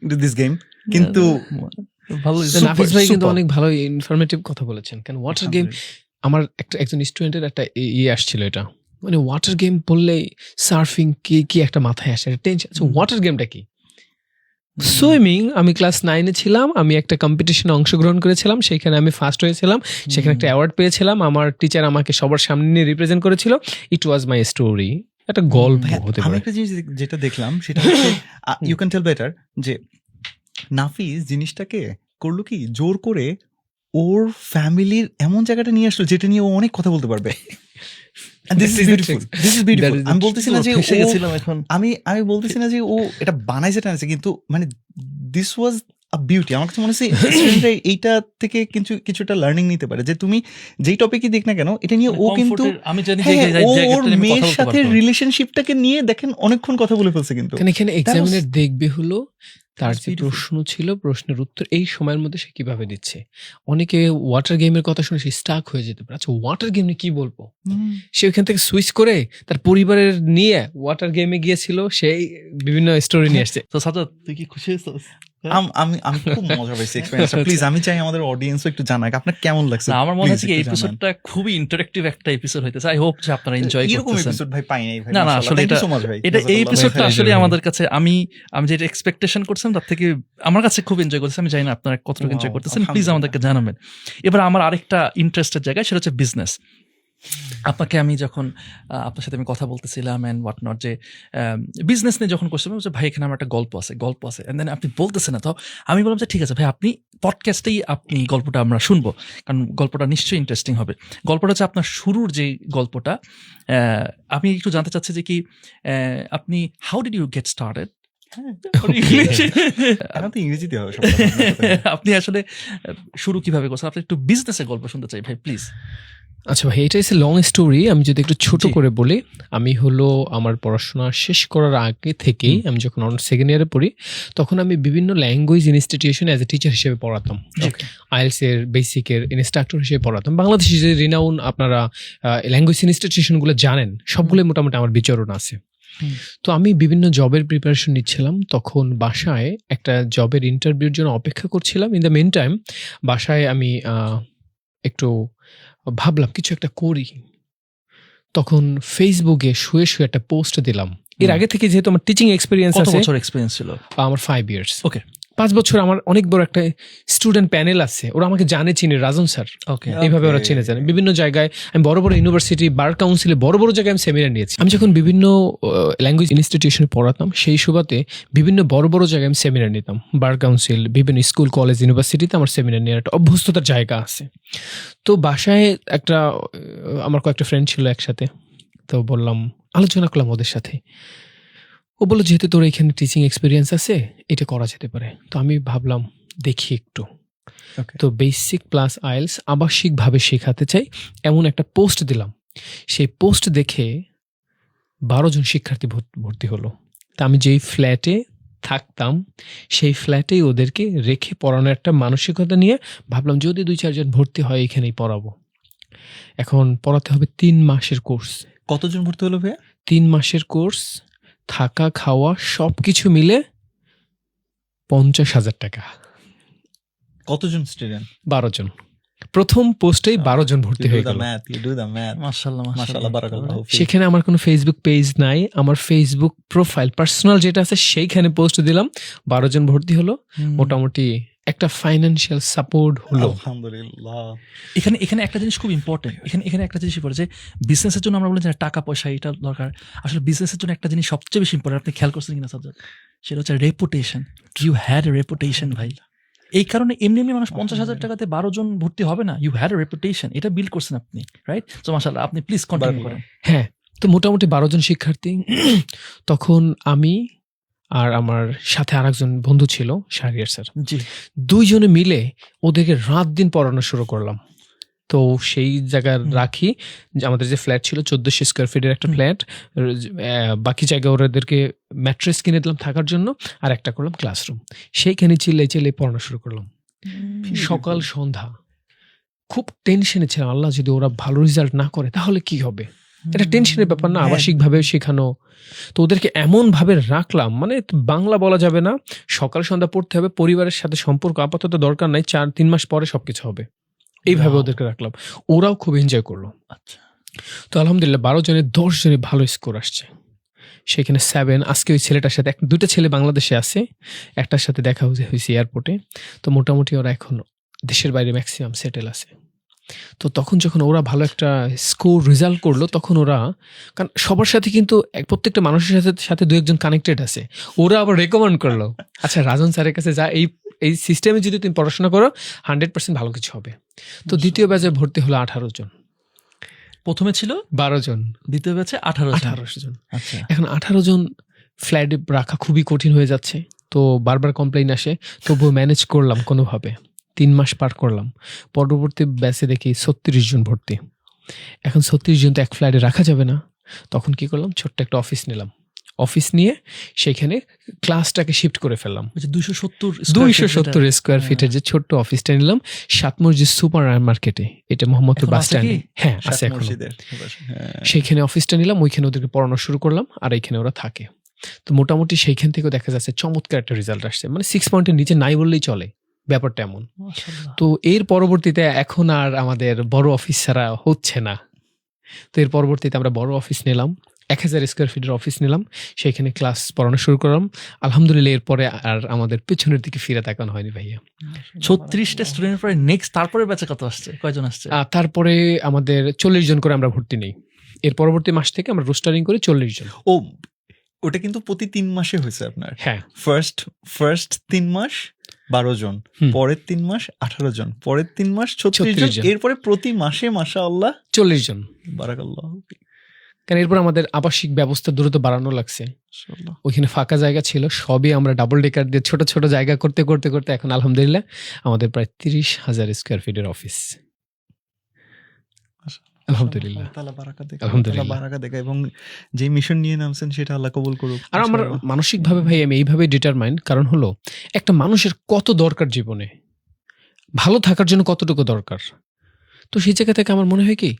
into this game. কিন্তু ভালো নাফিস ভাই কিন্তু অনেক ভালো ইনফরমেটিভ কথা বলেছেন। কারণ ওয়াটার গেম আমার একজন স্টুডেন্টের একটা আসছিল এটা, মানে ওয়াটার গেম বললে সার্ফিং কি একটা মাথায় আসে, টেনশন। ওয়াটার গেমটা কি? সুইমিং। আমি ক্লাস 9-এ ছিলাম, আমি একটা কম্পিটিশনে অংশগ্রহণ করেছিলাম, সেখানে আমি ফার্স্ট হয়েছিলাম, সেখানে একটা অ্যাওয়ার্ড পেয়েছিলাম, আমার টিচার আমাকে সবার সামনে নিয়ে রিপ্রেজেন্ট করেছিল। ইট ওয়াজ মাই স্টোরি। একটা গল্প হতে আমি পারে। একটা জিনিস যেটা দেখলাম সেটা হচ্ছে ইউ ক্যান টেল বেটার যে নাফিস জিনিসটাকে করলো কি জোর করে ওর ফ্যামিলির এমন জায়গাটা নিয়ে আসলো যেটা নিয়ে ও অনেক কথা বলতে পারবে। This is beautiful. আমি বলতেছি না যে আমি বলতেছি না যে ও এটা বানাইছে টানাইছে, কিন্তু মানে দিস ওয়াজ আ বিউটি। আমার কাছে মনে হচ্ছে স্টুডেন্টরা এইটা থেকে কিছুটা লার্নিং নিতে পারে, যে তুমি যেই টপিকই দেখ না কেন এটা নিয়ে ও কিন্তু ওর মেয়ের সাথে রিলেশনশিপটাকে নিয়ে দেখেন অনেকক্ষণ কথা বলে ফেলছে। কিন্তু এখানে এক্সামিনার দেখবে হলো তার যে প্রশ্ন ছিল, প্রশ্নের উত্তর এই সময়ের মধ্যে সে কিভাবে দিচ্ছে। অনেকে ওয়াটার গেমের কথা শুনে সে স্টাক হয়ে যেতে পারে। আচ্ছা ওয়াটার গেম নিয়ে কি বলবো, সে ওইখান থেকে সুইচ করে তার পরিবারের নিয়ে ওয়াটার গেমে গিয়েছিল, সেই বিভিন্ন স্টোরি নিয়ে আসছে। তো সাজ্জাদ তুই কি খুশি হয়েছিস? আমি খুব মজা পাইছি এক্সপেরিয়েন্সটা। প্লিজ আমি চাই আমাদের অডিয়েন্সও একটু জানাক আপনার কেমন লাগছে। না, আমার মনে হচ্ছে কি এই Please একটু জানান। এপিসোডটা খুবই ইন্টারেক্টিভ একটা এপিসোড হইতেছে। আই হোপ যে আপনারা এনজয় এরকম করতেছেন। এপিসোড ভাই পাই নাই ভাই। না, মাশাআল্লাহ, আসলে thank you এটা- so much ভাই। এই জাযাকাল্লাহ এপিসোডটা খাইর। আসলে আমাদের কাছে আমি যেটা এক্সপেকটেশন করছিলাম তার থেকে আমার কাছে খুব এনজয় করতেছি। আমি জানি না আপনারা কতটুকু এনজয় Wow, করতেছেন, প্লিজ আলহামদুলিল্লাহ। আমাদেরকে জানাবেন। এবার আমার আরেকটা ইন্টারেস্টের জায়গা, সেটা হচ্ছে বিজনেস। আপনাকে আমি যখন আপনার সাথে আমি কথা বলতেছিলাম অ্যান্ড হোয়াট নট, যে বিজনেস নিয়ে যখন করছিলাম যে ভাই এখানে আমার একটা গল্প আছে অ্যান্ড দেন আপনি বলতেছেন না, তো আমি বললাম যে ঠিক আছে ভাই, আপনি পডকাস্টেই আপনি গল্পটা আমরা শুনবো, কারণ গল্পটা নিশ্চয়ই ইন্টারেস্টিং হবে। গল্পটা হচ্ছে আপনার শুরুর যে গল্পটা। আমি একটু জানতে চাচ্ছি যে কি আপনি how did you get started? এখন তো ইংরেজিতে হবে সব কথা আপনার সাথে। আপনি আসলে শুরু কিভাবে করছেন? আপনি একটু বিজনেসের গল্প শুনতে চাই ভাই, প্লিজ। আচ্ছা ভাই, এটা ইস লং স্টোরি। আমি যদি একটু ছোট জি। করে বলি, আমি হলো আমার পড়াশোনা শেষ করার আগে থেকেই, আমি যখন অনার্স সেকেন্ড ইয়ারে পড়ি, তখন আমি বিভিন্ন ল্যাঙ্গুয়েজ ইনস্টিটিউশনে অ্যাজ এ টিচার হিসেবে পড়াতাম। আইএলস এর বেসিকের ইনস্ট্রাক্টর হিসেবে পড়াতাম। বাংলাদেশে যে রিনাউন আপনারা ল্যাঙ্গুয়েজ ইনস্টিটিউশনগুলো জানেন, সবগুলো মোটামুটি আমার বিচরণ আছে। হুম। তো আমি বিভিন্ন জবের প্রিপারেশন নিচ্ছিলাম, তখন বাসায় একটা জবের ইন্টারভিউর জন্য অপেক্ষা করছিলাম। ইন দ্য মেন টাইম বাসায় আমি একটু ভাবলাম কিছু একটা করি। তখন ফেসবুকে শুয়ে শুয়ে একটা পোস্ট দিলাম। এর আগে থেকে যেহেতু আমার টিচিং এক্সপিরিয়েন্স কত আছে, বছর এক্সপিরিয়েন্স ছিল? আমার 5 ইয়ার্স। Okay. 5 বছর আমার অনেক বড় একটা স্টুডেন্ট প্যানেল আছে, ওরা আমাকে জানে, চিনে, রাজন স্যার, ওকে। এইভাবে ওরা Okay. চিনে জানে। বিভিন্ন জায়গায় আমি বড় বড় ইউনিভার্সিটি, বার কাউন্সিলে বড় বড় জায়গায় আমি সেমিনার নিয়েছি। আমি যখন বিভিন্ন ল্যাঙ্গুয়েজ ইনস্টিটিউশনে পড়াতাম, সেই সুবাদে বিভিন্ন বড় বড় জায়গায় আমি সেমিনার নিতাম। বার কাউন্সিল, বিভিন্ন স্কুল, কলেজ, ইউনিভার্সিটিতে আমার সেমিনার নেওয়ার একটা অভ্যস্ততার জায়গা আছে। তো বাসায় একটা আমার কয়েকটা ফ্রেন্ড ছিল একসাথে, তো বললাম, আলোচনা করলাম ওদের সাথে। ও বললো যেহেতু তোর এখানে টিচিং এক্সপিরিয়েন্স আছে, এটা করা যেতে পারে। তো আমি ভাবলাম দেখি একটু। Okay. তো বেসিক প্লাস আইএলস আবাসিকভাবে শেখাতে চাই, এমন একটা পোস্ট দিলাম। সেই পোস্ট দেখে 12 জন শিক্ষার্থী ভর্তি হলো। তা আমি যেই ফ্ল্যাটে থাকতাম, সেই ফ্ল্যাটেই ওদেরকে রেখে পড়ানোর একটা মানসিকতা নিয়ে ভাবলাম যদি 2-4 জন ভর্তি হয় এখানেই পড়াবো। এখন পড়াতে হবে 3 মাসের কোর্স। কতজন ভর্তি হলো ভাইয়া? 3 মাসের কোর্স, থাকা খাওয়া সবকিছু মিলে 50,000 টাকা। কতজন স্টুডেন্ট? 12 জন। প্রথম পোস্টেই 12 জন ভর্তি হয়ে গেল। You do the math. মাশাআল্লাহ, মাশাআল্লাহ, বারাকাল্লাহ ফিক। সেখানে আমার কোনো ফেসবুক পেজ নাই, আমার ফেসবুক প্রোফাইল পার্সোনাল যেটা আছে সেইখানে পোস্ট দিলাম, 12 জন ভর্তি হলো। মোটামুটি একটা ফাইন্যান্সিয়াল সাপোর্ট হলো। আলহামদুলিল্লাহ। এখানে একটা জিনিস খুব ইম্পর্টেন্ট। এখানে একটা জিনিস পড়ে যে বিজনেসের জন্য আমরা বলি যে টাকা পয়সা এটা দরকার। আসলে বিজনেসের জন্য একটা জিনিস সবচেয়ে বেশি ইম্পর্টেন্ট, আপনি খেয়াল করছেন কিনা সাজ্জাদ, সেটা হচ্ছে reputation. You had a reputation ভাই। এই কারণে এমনি মানুষ 50,000 টাকাতে 12 জন ভর্তি হবে না। ইউ হ্যাড এ রেপুটেশন, এটা বিল্ড করছেন আপনি, রাইট? তো মাশাআল্লাহ, আপনি প্লিজ কন্টিনিউ করেন। হ্যাঁ, তো মোটামুটি 12 জন শিক্ষার্থী। তখন আমি আর আমার সাথে আরেকজন বন্ধু ছিল, শাহরিয়ার স্যার, জি। 2 জনে মিলে ওদেরকে রাত দিন পড়ানো শুরু করলাম। তো সেই জায়গায় রাখি যে আমাদের যে ফ্ল্যাট ছিল 1400 স্কোয়ার ফিটের একটা ফ্ল্যাট, বাকি জায়গায় ওদেরকে ম্যাট্রেস কিনে দিলাম থাকার জন্য, আর একটা করলাম ক্লাসরুম। সেইখানে চিল্লাই পড়ানো শুরু করলাম সকাল সন্ধ্যা। খুব টেনশনে ছিলাম, আল্লাহ যদি ওরা ভালো রেজাল্ট না করে তাহলে কি হবে। এটা টেনশনের ব্যাপার না, আবাসিকভাবে শেখানো। তো ওদেরকে এমন ভাবে রাখলাম, মানে বাংলা বলা যাবে না, সকাল সন্ধ্যা পড়তে হবে, পরিবারের সাথে সম্পর্ক আপাতত দরকার নাই, 4-3 মাস পরে সবকিছু হবে, এইভাবে ওদেরকে রাখলাম। ওরাও খুব এনজয় করলো। আচ্ছা। তো আলহামদুলিল্লাহ 12 জনের 10 জনে ভালো স্কোর আসছে। সেখানে 7। আজকে ওই ছেলেটার সাথে 2টা ছেলে বাংলাদেশে আছে, একটার সাথে দেখা হয়েছে এয়ারপোর্টে। তো মোটামুটি ওরা এখন দেশের বাইরে ম্যাক্সিমাম সেটেল আছে। তো তখন যখন ওরা ভালো একটা স্কোর রেজাল্ট করলো, তখন ওরা, কারণ সবার সাথে কিন্তু প্রত্যেকটা মানুষের সাথে 2-1 জন কানেক্টেড আছে, ওরা আবার রেকমেন্ড করলো, আচ্ছা রাজন স্যারের কাছে যা, এই সিস্টেমে যদি তুমি পড়াশোনা করো 100% ভালো কিছু হবে। তো দ্বিতীয় ব্যাচে ভর্তি হলো 18 জন। প্রথমে ছিল 12 জন, দ্বিতীয় ব্যাচে 18 জন। আচ্ছা। এখন 18 জন ফ্ল্যাটে রাখা খুবই কঠিন হয়ে যাচ্ছে। তো বারবার কমপ্লেইন আসে, তবুও ম্যানেজ করলাম কোনোভাবে। 3 মাস পার করলাম। পরবর্তী ব্যাচে দেখি 36 জন ভর্তি। এখন 36 জন তো এক ফ্ল্যাটে রাখা যাবে না। তখন কি করলাম, ছোট্ট একটা অফিস নিলাম। অফিস নিয়ে সেখানে ক্লাসটাকে শিফট করে ফেললাম। 270 স্কোয়ার ফিটের যে ছোট্ট অফিসটা নিলাম, 7 মসজিদ সুপার মার্কেটে, এটা মোহাম্মদপুর বাস স্ট্যান্ডে। হ্যাঁ, আছে এখন। সেখানে অফিসটা নিলাম, ওইখানে ওদেরকে পড়ানো শুরু করলাম, আর এইখানে ওরা থাকে। তো মোটামুটি সেইখান থেকেও দেখা যাচ্ছে চমৎকার একটা রেজাল্ট আসছে, মানে 6 পয়েন্টের নিচে নাই বললেই চলে, ব্যাপারটা এমন। মাশাআল্লাহ। তো এর পরবর্তীতে এখন আর আমাদের বড় অফিস ছাড়া হচ্ছে না। তো এর পরবর্তীতে আমরা বড় অফিস নিলাম, 1000 স্কোয়ার ফিটের অফিস নিলাম, সেখানে ক্লাস পড়ানো শুরু করলাম। আলহামদুলিল্লাহ এরপরে আর আমাদের পেছনের দিকে ফিরে তাকানো হয়নি ভাইয়া। 36টা স্টুডেন্টের পরে নেক্সট তারপরে ব্যাচে কত আসছে, কয়জন আসছে? তারপরে আমাদের 40 জন করে আমরা ভর্তি নেই। এর পরবর্তী মাস থেকে আমরা রোস্টারিং করি 40 জন। ও, ওটা কিন্তু প্রতি 3 মাসে হয়েছে আপনার। হ্যাঁ, ফার্স্ট 3 মাস 12 জন, হুম। পরের 3 মাস 18 জন, পরের 3 মাস 36 জন, জন। এরপরে প্রতি মাসে মাশাআল্লাহ 40 জন। বারাকাল্লাহ। কারণ এরপর আমাদের আবাসিক ব্যবস্থা দ্রুত বাড়ানো লাগছে। মাশাআল্লাহ। ওইখানে ফাঁকা জায়গা ছিল, সবই আমরা ডাবল ডেকার দিয়ে ছোট ছোট জায়গা করতে করতে করতে এখন আলহামদুলিল্লাহ আমাদের প্রায় 30,000 স্কোয়ার ফিটের অফিস। আলহামদুলিল্লাহ। আল্লাহ তাআলা বারাকা দেখ, আলহামদুলিল্লাহ। আল্লাহ বারাকা দেখ, এবং যে মিশন নিয়ে নামছেন সেটা আল্লাহ কবুল করুক। আর আমার ইনশাআল্লাহ। মানসিকভাবে ভাই আমি এইভাবে ডিটারমাইন্ড, কারণ হলো একটা মানুষের কত দরকার জীবনে, ভালো থাকার জন্য কতটুকু দরকার। তো সেই জায়গা থেকে আমার মনে হয় কি,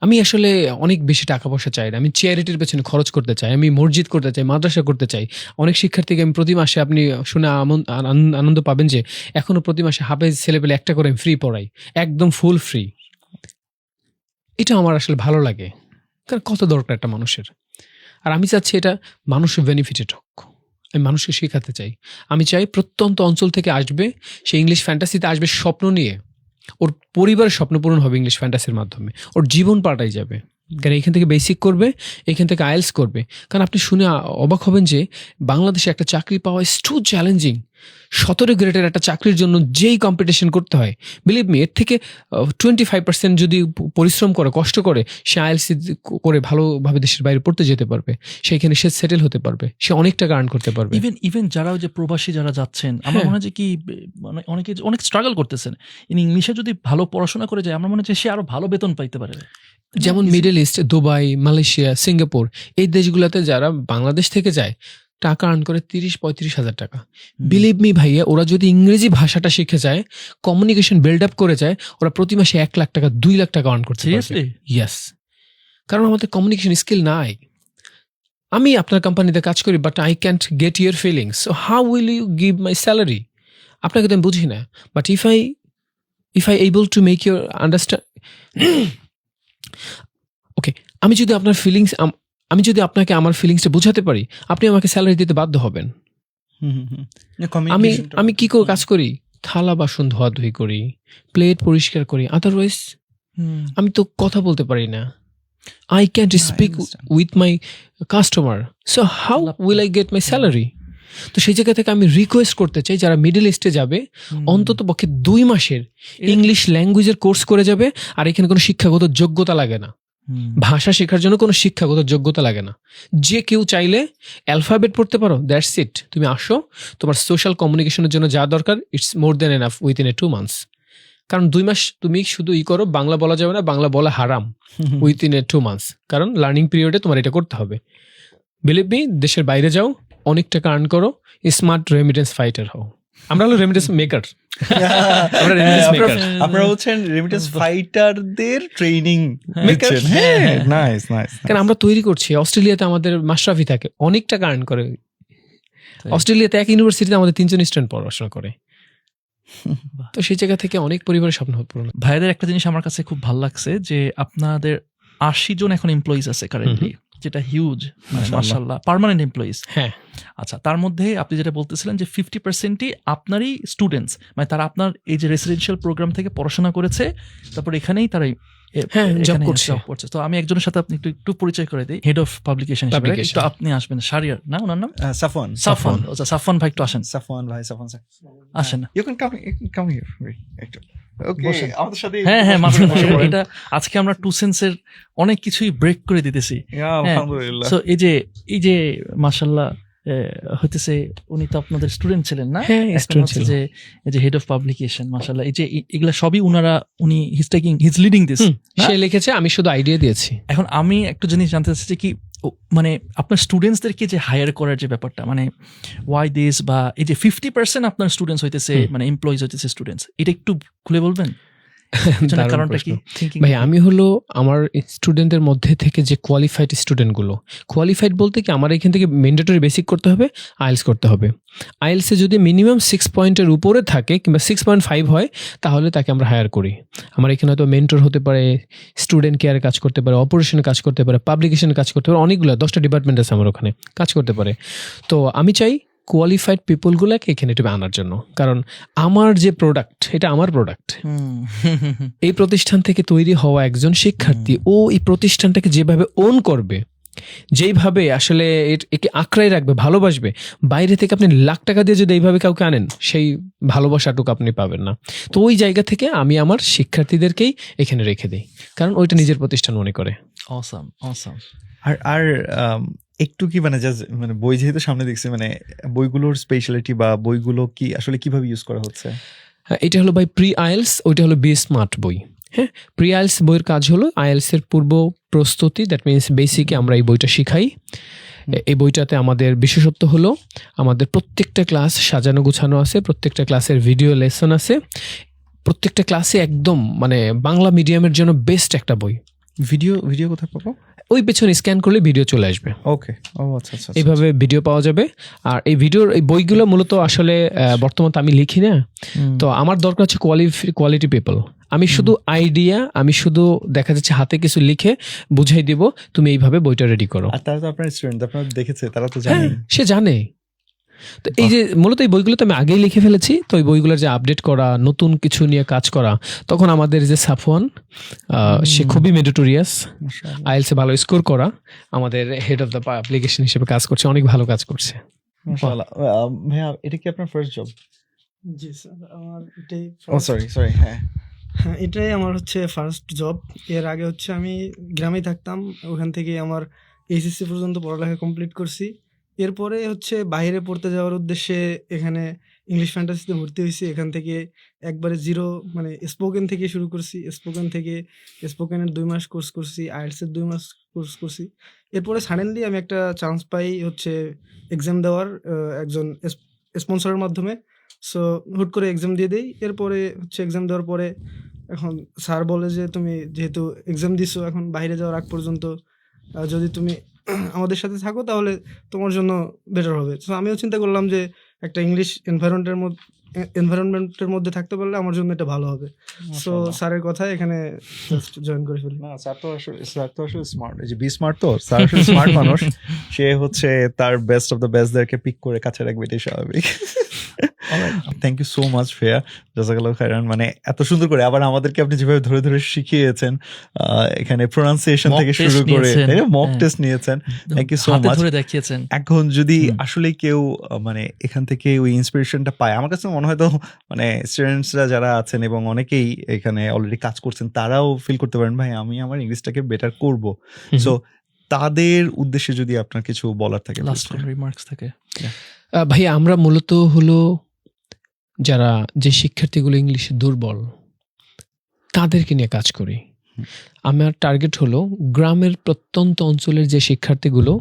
আমি আসলে অনেক বেশি টাকা পয়সা চাই না, আমি চ্যারিটির পেছনে খরচ করতে চাই, আমি মসজিদ করতে চাই, মাদ্রাসা করতে চাই। অনেক শিক্ষার্থীকে আমি প্রতি মাসে, আপনি শুনে আনন্দ পাবেন যে এখনো প্রতি মাসে হাফেজ ছেলেপেলে একটা করে আমি ফ্রি পড়াই, একদম ফুল ফ্রি। এটা আমার আসলে ভালো লাগে, কারণ কত দরকার একটা মানুষের। আর আমি চাচ্ছি এটা মানুষের বেনিফিটেড হোক, আমি মানুষকে শেখাতে চাই। আমি চাই প্রত্যন্ত অঞ্চল থেকে আসবে, সে ইংলিশ ফ্যান্টাসিতে আসবে স্বপ্ন নিয়ে, ওর পরিবারের স্বপ্ন পূরণ হবে ইংলিশ ফ্যান্টাসির মাধ্যমে, ওর জীবন পাল্টাই যাবে। কারণ এখান থেকে বেসিক করবে, এখান থেকে আইএলস করবে। কারণ আপনি শুনে অবাক হবেন যে বাংলাদেশে একটা চাকরি পাওয়া ইজ টু চ্যালেঞ্জিং। 17 গ্রেডের একটা চাকরির জন্য যেই কম্পিটিশন করতে হয়, বিলিভ মি, এর থেকে 25% যদি পরিশ্রম করে, কষ্ট করে, সে আইএলস করে ভালোভাবে দেশের বাইরে পড়তে যেতে পারবে, সেখানে সে সেটেল হতে পারবে, সে অনেক টাকা আর্ন করতে পারবে। ইভেন যারা ওই যে প্রবাসী যারা যাচ্ছেন, আমার হ্যাঁ। মনে হয় যে কি মানে অনেকে অনেক স্ট্রাগল করতেছেন, ইংলিশে যদি ভালো পড়াশোনা করে যায়, আমার মনে হয় যে সে আরো ভালো বেতন পাইতে পারে। যেমন middle east, Dubai, Malaysia, Singapore, এই দেশগুলোতে যারা বাংলাদেশ থেকে যায় টাকা আর্ন করে 30-35 হাজার টাকা। বিলিভ মি ভাইয়া, ওরা যদি ইংরেজি ভাষাটা শিখে যায়, কমিউনিকেশন বিল্ড আপ করে যায়, ওরা প্রতি মাসে 1 লাখ টাকা 2 লাখ টাকা আর্ন করতে পারবে। সিরিয়াসলি? ইয়েস, কারণ আমাদের কমিউনিকেশন স্কিল নাই। আমি আপনার কোম্পানিতে কাজ করি, but I can't get your feelings, so how will you give my salary? আপনাকে তো আমি বুঝি না, but if I able to make your understand, okay, আমি যদি আপনাকে আমার ফিলিংসটা বোঝাতে পারি, আপনি আমাকে স্যালারি দিতে বাধ্য হবেন। আমি কি করে কাজ করি? থালা বাসন ধোয়াধুয়ি করি, প্লেট পরিষ্কার করি, আদারওয়াইজ আমি তো কথা বলতে পারি না। I can't speak with my customer, so how will I get my salary? তো সেই জায়গা থেকে আমি রিকোয়েস্ট করতে চাই, যারা মিডল ইস্টে যাবে অন্তত পক্ষে 2 মাসের ইংলিশ ল্যাঙ্গুয়েজের কোর্স করে যাবে। আর এখানে কোনো শিক্ষাগত যোগ্যতা লাগে না, ভাষা শেখার জন্য কোনো শিক্ষাগত যোগ্যতা লাগে না। যে কেউ চাইলে অ্যালফাবেট পড়তে পারো, দ্যাটস ইট। তুমি আসো, তোমার সোশ্যাল কমিউনিকেশনের জন্য যা দরকার, it's more than enough within 2 months. কারণ 2 মাস তুমি শুধু করো, বাংলা বলা যাবে না, বাংলা বলা হারাম উইথিন 2 মান্থস, কারণ লার্নিং পিরিয়ডে তোমার এটা করতে হবে। বিলিভ মি, দেশের বাইরে যাও, অনেক টাকা আর্ন করো, স্মার্ট রেমিটেন্স ফাইটার হও। আমরা হলো রেমিটেন্স মেকার। আপনারা হচ্ছেন রেমিটেন্স ফাইটারদের ট্রেনিং Maker? দিচ্ছেন। হ্যাঁ, নাইস নাইস। কারণ আমরা তৈরি করছি। অস্ট্রেলিয়াতে আমাদের মাশরাফি থাকে, অনেক টাকা আর্ন করে। অস্ট্রেলিয়াতে এক ইউনিভার্সিটিতে আমাদের 3 জন স্টুডেন্ট পড়াশোনা করে। তো সেই জায়গা থেকে অনেক পরিবারের স্বপ্ন পূরণ। ভাইদের একটা জিনিস আমার কাছে খুব ভালো লাগছে, যে আপনাদের 80 জন এখন এমপ্লয়িজ আছে কারেন্টলি, যেটা হিউজ, মাশাআল্লাহ, পার্মানেন্ট এমপ্লয়িজ। হ্যাঁ, আচ্ছা, তার মধ্যে আপনি যেটা বলতেছিলেন যে 50%ই আপনারই স্টুডেন্টস, মানে তারা আপনার এই যে রেসিডেন্সিয়াল প্রোগ্রাম থেকে পড়াশোনা করেছে, তারপর এখানেই তারা জব করছে। তো আমি একজনের সাথে আপনি একটু পরিচয় করে দিই, হেড অফ পাবলিকেশন হিসেবে। একটু আপনি আসবেন, শারিয়ার না ওনার নাম? সাফওয়ান। আচ্ছা, সাফওয়ান ভাই একটু আসেন। সাফওয়ান ভাই, সাফওয়ান স্যার আসেন না। ইউ ক্যান কাম হিয়ার একটু। ওকে, আমাদের সাথে হ্যাঁ, এটা আজকে আমরা 2 সেন্সের অনেক কিছুই ব্রেক করে দিতেছি। আলহামদুলিল্লাহ। সো এই যে মাশাআল্লাহ হইতেছে, উনি তো আপনাদের স্টুডেন্ট ছিলেন না? হ্যাঁ, এখন স্টুডেন্ট হচ্ছে ছিল। যে হেড অফ পাবলিকেশন, মাশাআল্লাহ, এই যে এগুলা সবই উনি হিজ লিডিং দিস। সে লিখেছে, আমি শুধু আইডিয়া দিয়েছি। এখন আমি একটু জিনিস জানতে চাচ্ছি যে কি, মানে আপনার স্টুডেন্টসদেরকে যে হায়ার করার যে ব্যাপারটা, মানে ওয়াই দিস, বা এই যে 50% আপনার স্টুডেন্টস হইতেছে, মানে এমপ্লয়িজ হইতেছে স্টুডেন্টস, এটা একটু খুলে বলবেন? পিছনের দারুণ কারণটা প্রশ্ন। কি? থিংকিং ভাই আমি হলো আমার স্টুডেন্টদের মধ্যে থেকে যে কোয়ালিফাইড স্টুডেন্টগুলো, কোয়ালিফাইড বলতে কি আমার এখান থেকে ম্যান্ডেটরি বেসিক করতে হবে, আইএলস করতে হবে। আইএলসে যদি মিনিমাম 6 পয়েন্টের উপরে থাকে কিংবা 6.5 হয় তাহলে তাকে আমরা হায়ার করি। আমার এখানে হয়তো মেন্টর হতে পারে, স্টুডেন্ট কেয়ারে কাজ করতে পারে, অপারেশনে কাজ করতে পারে, পাবলিকেশনে কাজ করতে পারে, অনেকগুলো 10টা ডিপার্টমেন্ট আছে আমার ওখানে কাজ করতে পারে। তো আমি চাই কোয়ালিফাইড পিপলগুলোকে এখানে একটু আনার জন্য, কারণ আমার যে প্রোডাক্ট এটা আমার প্রোডাক্ট। এই প্রতিষ্ঠান থেকে তৈরি হওয়া একজন শিক্ষার্থী ও এই প্রতিষ্ঠানটাকে যেভাবে ওন করবে, যেইভাবে আসলে একে আঁকড়াই রাখবে, ভালোবাসবে, বাইরে থেকে আপনি লাখ টাকা দিয়ে যদি এইভাবে কাউকে আনেন সেই ভালোবাসাটুকু আপনি পাবেন না। তো ওই জায়গা থেকে আমি আমার শিক্ষার্থীদেরকেই এখানে রেখে দিই, কারণ ওইটা নিজের প্রতিষ্ঠান মনে করে। Awesome awesome. আর একটু কি মানে জাস্ট মানে বই যেহেতু সামনে দেখছি, মানে বইগুলোর স্পেশালিটি বা বইগুলো কি আসলে কিভাবে ইউজ করা হচ্ছে? হ্যাঁ, এটা হলো ভাই প্রি আইএলস, ওইটা হলো বি স্মার্ট বই। হ্যাঁ, প্রি আইএলস বইয়ের কাজ হলো আইএলস এর পূর্ব প্রস্তুতি, দ্যাট মিনস বেসিকে আমরা এই বইটা শিখাই। এই বইটাতে আমাদের বিশেষত্ব হলো আমাদের প্রত্যেকটা ক্লাস সাজানো গুছানো আছে, প্রত্যেকটা ক্লাসের ভিডিও লেসন আছে, প্রত্যেকটা ক্লাসে একদম মানে বাংলা মিডিয়ামের জন্য বেস্ট একটা বই। ভিডিও কোথায় পাবো? ওই পেছনে স্ক্যান করলে ভিডিও চলে আসবে। ওকে, ও আচ্ছা আচ্ছা। এইভাবে ভিডিও পাওয়া যাবে। আর এই ভিডিওর এই বইগুলো মূলত আসলে বর্তমান তো আমি লিখি না, তো আমার দরকার হচ্ছে কোয়ালিটি পিপল। আমি শুধু আইডিয়া, আমি শুধু দেখা যাচ্ছে হাতে কিছু লিখে বুঝাই দিব, তুমি এইভাবে বইটা রেডি করো। আর তারা তো আপনার স্টুডেন্ট, আপনারা দেখেছে, তারা তো হ্যাঁ, জানে। সে জানে। তো এই যে মূলত এই বইগুলো তো আমি আগেই লিখে ফেলেছি, তো এই বইগুলোর যে আপডেট করা, নতুন কিছু নিয়ে কাজ করা, তখন আমাদের যে সাফওয়ান, সে খুবই মেরিটোরিয়াস, মাশাআল্লাহ। আইএলসে ভালো স্কোর করা, আমাদের হেড অফ দ্য পাবলিকেশন হিসেবে কাজ করছে, অনেক ভালো কাজ করছে। মাশাআল্লাহ। ভাইয়া এটা কি আপনার ফার্স্ট জব? জি স্যার, আমার এটাই ও সরি, হ্যাঁ। হ্যাঁ, এটাই আমার হচ্ছে ফার্স্ট জব। এর আগে হচ্ছে আমি গ্রামেই থাকতাম, ওখান থেকে আমার এইচএসসি পর্যন্ত পড়ালেখা কমপ্লিট করছি। এরপরে হচ্ছে বাইরে পড়তে যাওয়ার উদ্দেশ্যে এখানে ইংলিশ ফ্যান্টাসিতে ভর্তি হয়েছি। এখান থেকে একবারে জিরো মানে স্পোকেন থেকে শুরু করছি। স্পোকেনের 2 মাস কোর্স করছি, আইএলটিএসের 2 মাস কোর্স করছি। এরপরে সাডেনলি আমি একটা চান্স পাই হচ্ছে এক্সাম দেওয়ার একজন স্পন্সরের মাধ্যমে। সো হুট করে এক্সাম দিয়ে দেই। এরপরে হচ্ছে এক্সাম দেওয়ার পরে এখন স্যার বলে যে তুমি যেহেতু এক্সাম দিছো, এখন বাইরে যাওয়ার আগ পর্যন্ত যদি তুমি আমাদের সাথে থাকো তাহলে তোমার জন্য বেটার হবে। সো আমিও চিন্তা করলাম যে একটা ইংলিশ এনভায়রনমেন্টের মধ্যে থাকতে পারলে আমার জন্য এটা ভালো হবে। সো স্যারের কথায় এখানে জাস্ট জয়েন করে ফেলি। না, স্যার তো আসলে স্মার্ট, এই যে বি স্মার্ট, তো স্যার আসলে স্মার্ট মানুষ। সে হচ্ছে তার বেস্ট অফ দ্য বেস্টদেরকে পিক করে কাছে রাখবে, এটাই স্বাভাবিক। থ্যাংক ইউ সো মাচ ফেয়া, জাযাকাল্লাহ খাইরান। মানে এত সুন্দর করে আবার আমাদেরকে আপনি যেভাবে ধরে ধরে শিখিয়েছেন, এখানে প্রোনাউন্সিয়েশন থেকে শুরু করে মক টেস্ট নিয়েছেন, থ্যাংক ইউ সো মাচ। দেখিয়েছেন। এখন যদি আসলে কেউ মানে এখান থেকে ওই ইন্সপিরেশনটা পায়, আমার কাছে মনে হয় তো মানে স্টুডেন্টসরা যারা আছেন এবং অনেকেই এখানে অলরেডি কাজ করছেন, তারাও ফিল করতে পারেন ভাই আমি আমার ইংলিশটাকে বেটার করব। সো তাদের উদ্দেশ্যে যদি আপনার কিছু বলার থাকে, লাস্ট রিমার্কস থাকে। ভাই আমরা মূলত হলো যারা যে শিক্ষার্থীগুলো ইংলিশে দুর্বল তাদেরকে নিয়ে কাজ করি। আমার টার্গেট হলো গ্রামের প্রত্যন্ত অঞ্চলের যে শিক্ষার্থীগুলো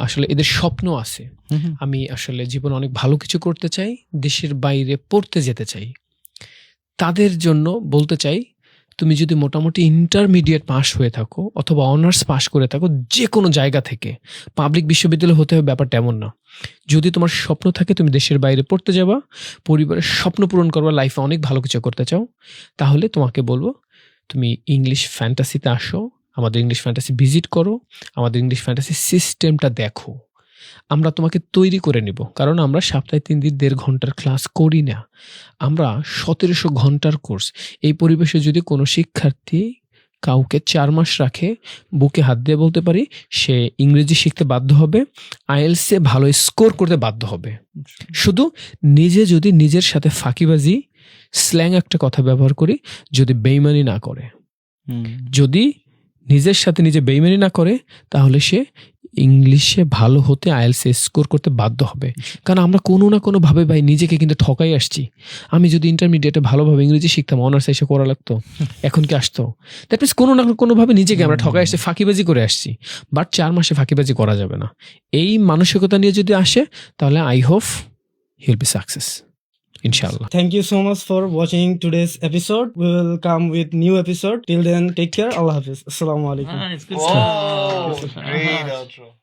আসলে এদের স্বপ্ন আছে, আমি আসলে জীবনে অনেক ভালো কিছু করতে চাই, দেশের বাইরে পড়তে যেতে চাই, তাদের জন্য বলতে চাই তুমি যদি মোটামুটি ইন্টারমিডিয়েট পাস হয়ে থাকো অথবা অনার্স পাস করে থাকো, যে কোনো জায়গা থেকে, পাবলিক বিশ্ববিদ্যালয় হতে হবে ব্যাপারটা এমন না, যদি তোমার স্বপ্ন থাকে তুমি দেশের বাইরে পড়তে যাবা, পরিবারের স্বপ্ন পূরণ করবা, লাইফে অনেক ভালো কিছু করতে চাও, তাহলে তোমাকে বলবো তুমি ইংলিশ ফ্যান্টাসিতে আসো, আমাদের ইংলিশ ফ্যান্টাসি ভিজিট করো, আমাদের ইংলিশ ফ্যান্টাসি সিস্টেমটা দেখো, আমরা তোমাকে তৈরি করে নিব। কারণ আমরা সপ্তাহে 3 দিন 1.5 ঘন্টার ক্লাস করি না, আমরা 1700 ঘন্টার কোর্স। এই পরিবেশে যদি কোনো শিক্ষার্থী কাউকে 4 মাস রাখে, বুকে হাত দিয়ে বলতে পারি সে ইংরেজি শিখতে বাধ্য হবে, আইএলটিএসে ভালো স্কোর করতে বাধ্য হবে। শুধু নিজে যদি নিজের সাথে ফাঁকিবাজি, স্ল্যাং একটা কথা ব্যবহার করি, যদি বেইমানি না করে, যদি নিজের সাথে নিজে বেইমানি না করে, তাহলে সে ইংলিশে ভালো হতে আইএলটিএসে স্কোর করতে বাধ্য হবে। কারণ আমরা কোনো না কোনো ভাবে ভাই নিজেকে কিন্তু ঠকাই আসছি। আমি যদি ইন্টারমিডিয়েটে ভালোভাবে ইংরেজি শিখতাম, অনার্স এসে করা লাগতো, এখন কি আসতো? দ্যাট মিনস কোনো না কোনোভাবে নিজেকে আমরা ঠকাই আসছি, ফাঁকিবাজি করে আসছি। বাট 4 মাসে ফাঁকিবাজি করা যাবে না। এই মানসিকতা নিয়ে যদি আসে তাহলে I hope he will be success. ইনশাআল্লাহ। Thank you so much for watching today's episode. We will come with new episode. Till then, take care. Allah Hafiz. Assalamu alaikum. Nice, good Wow, stuff. great outro.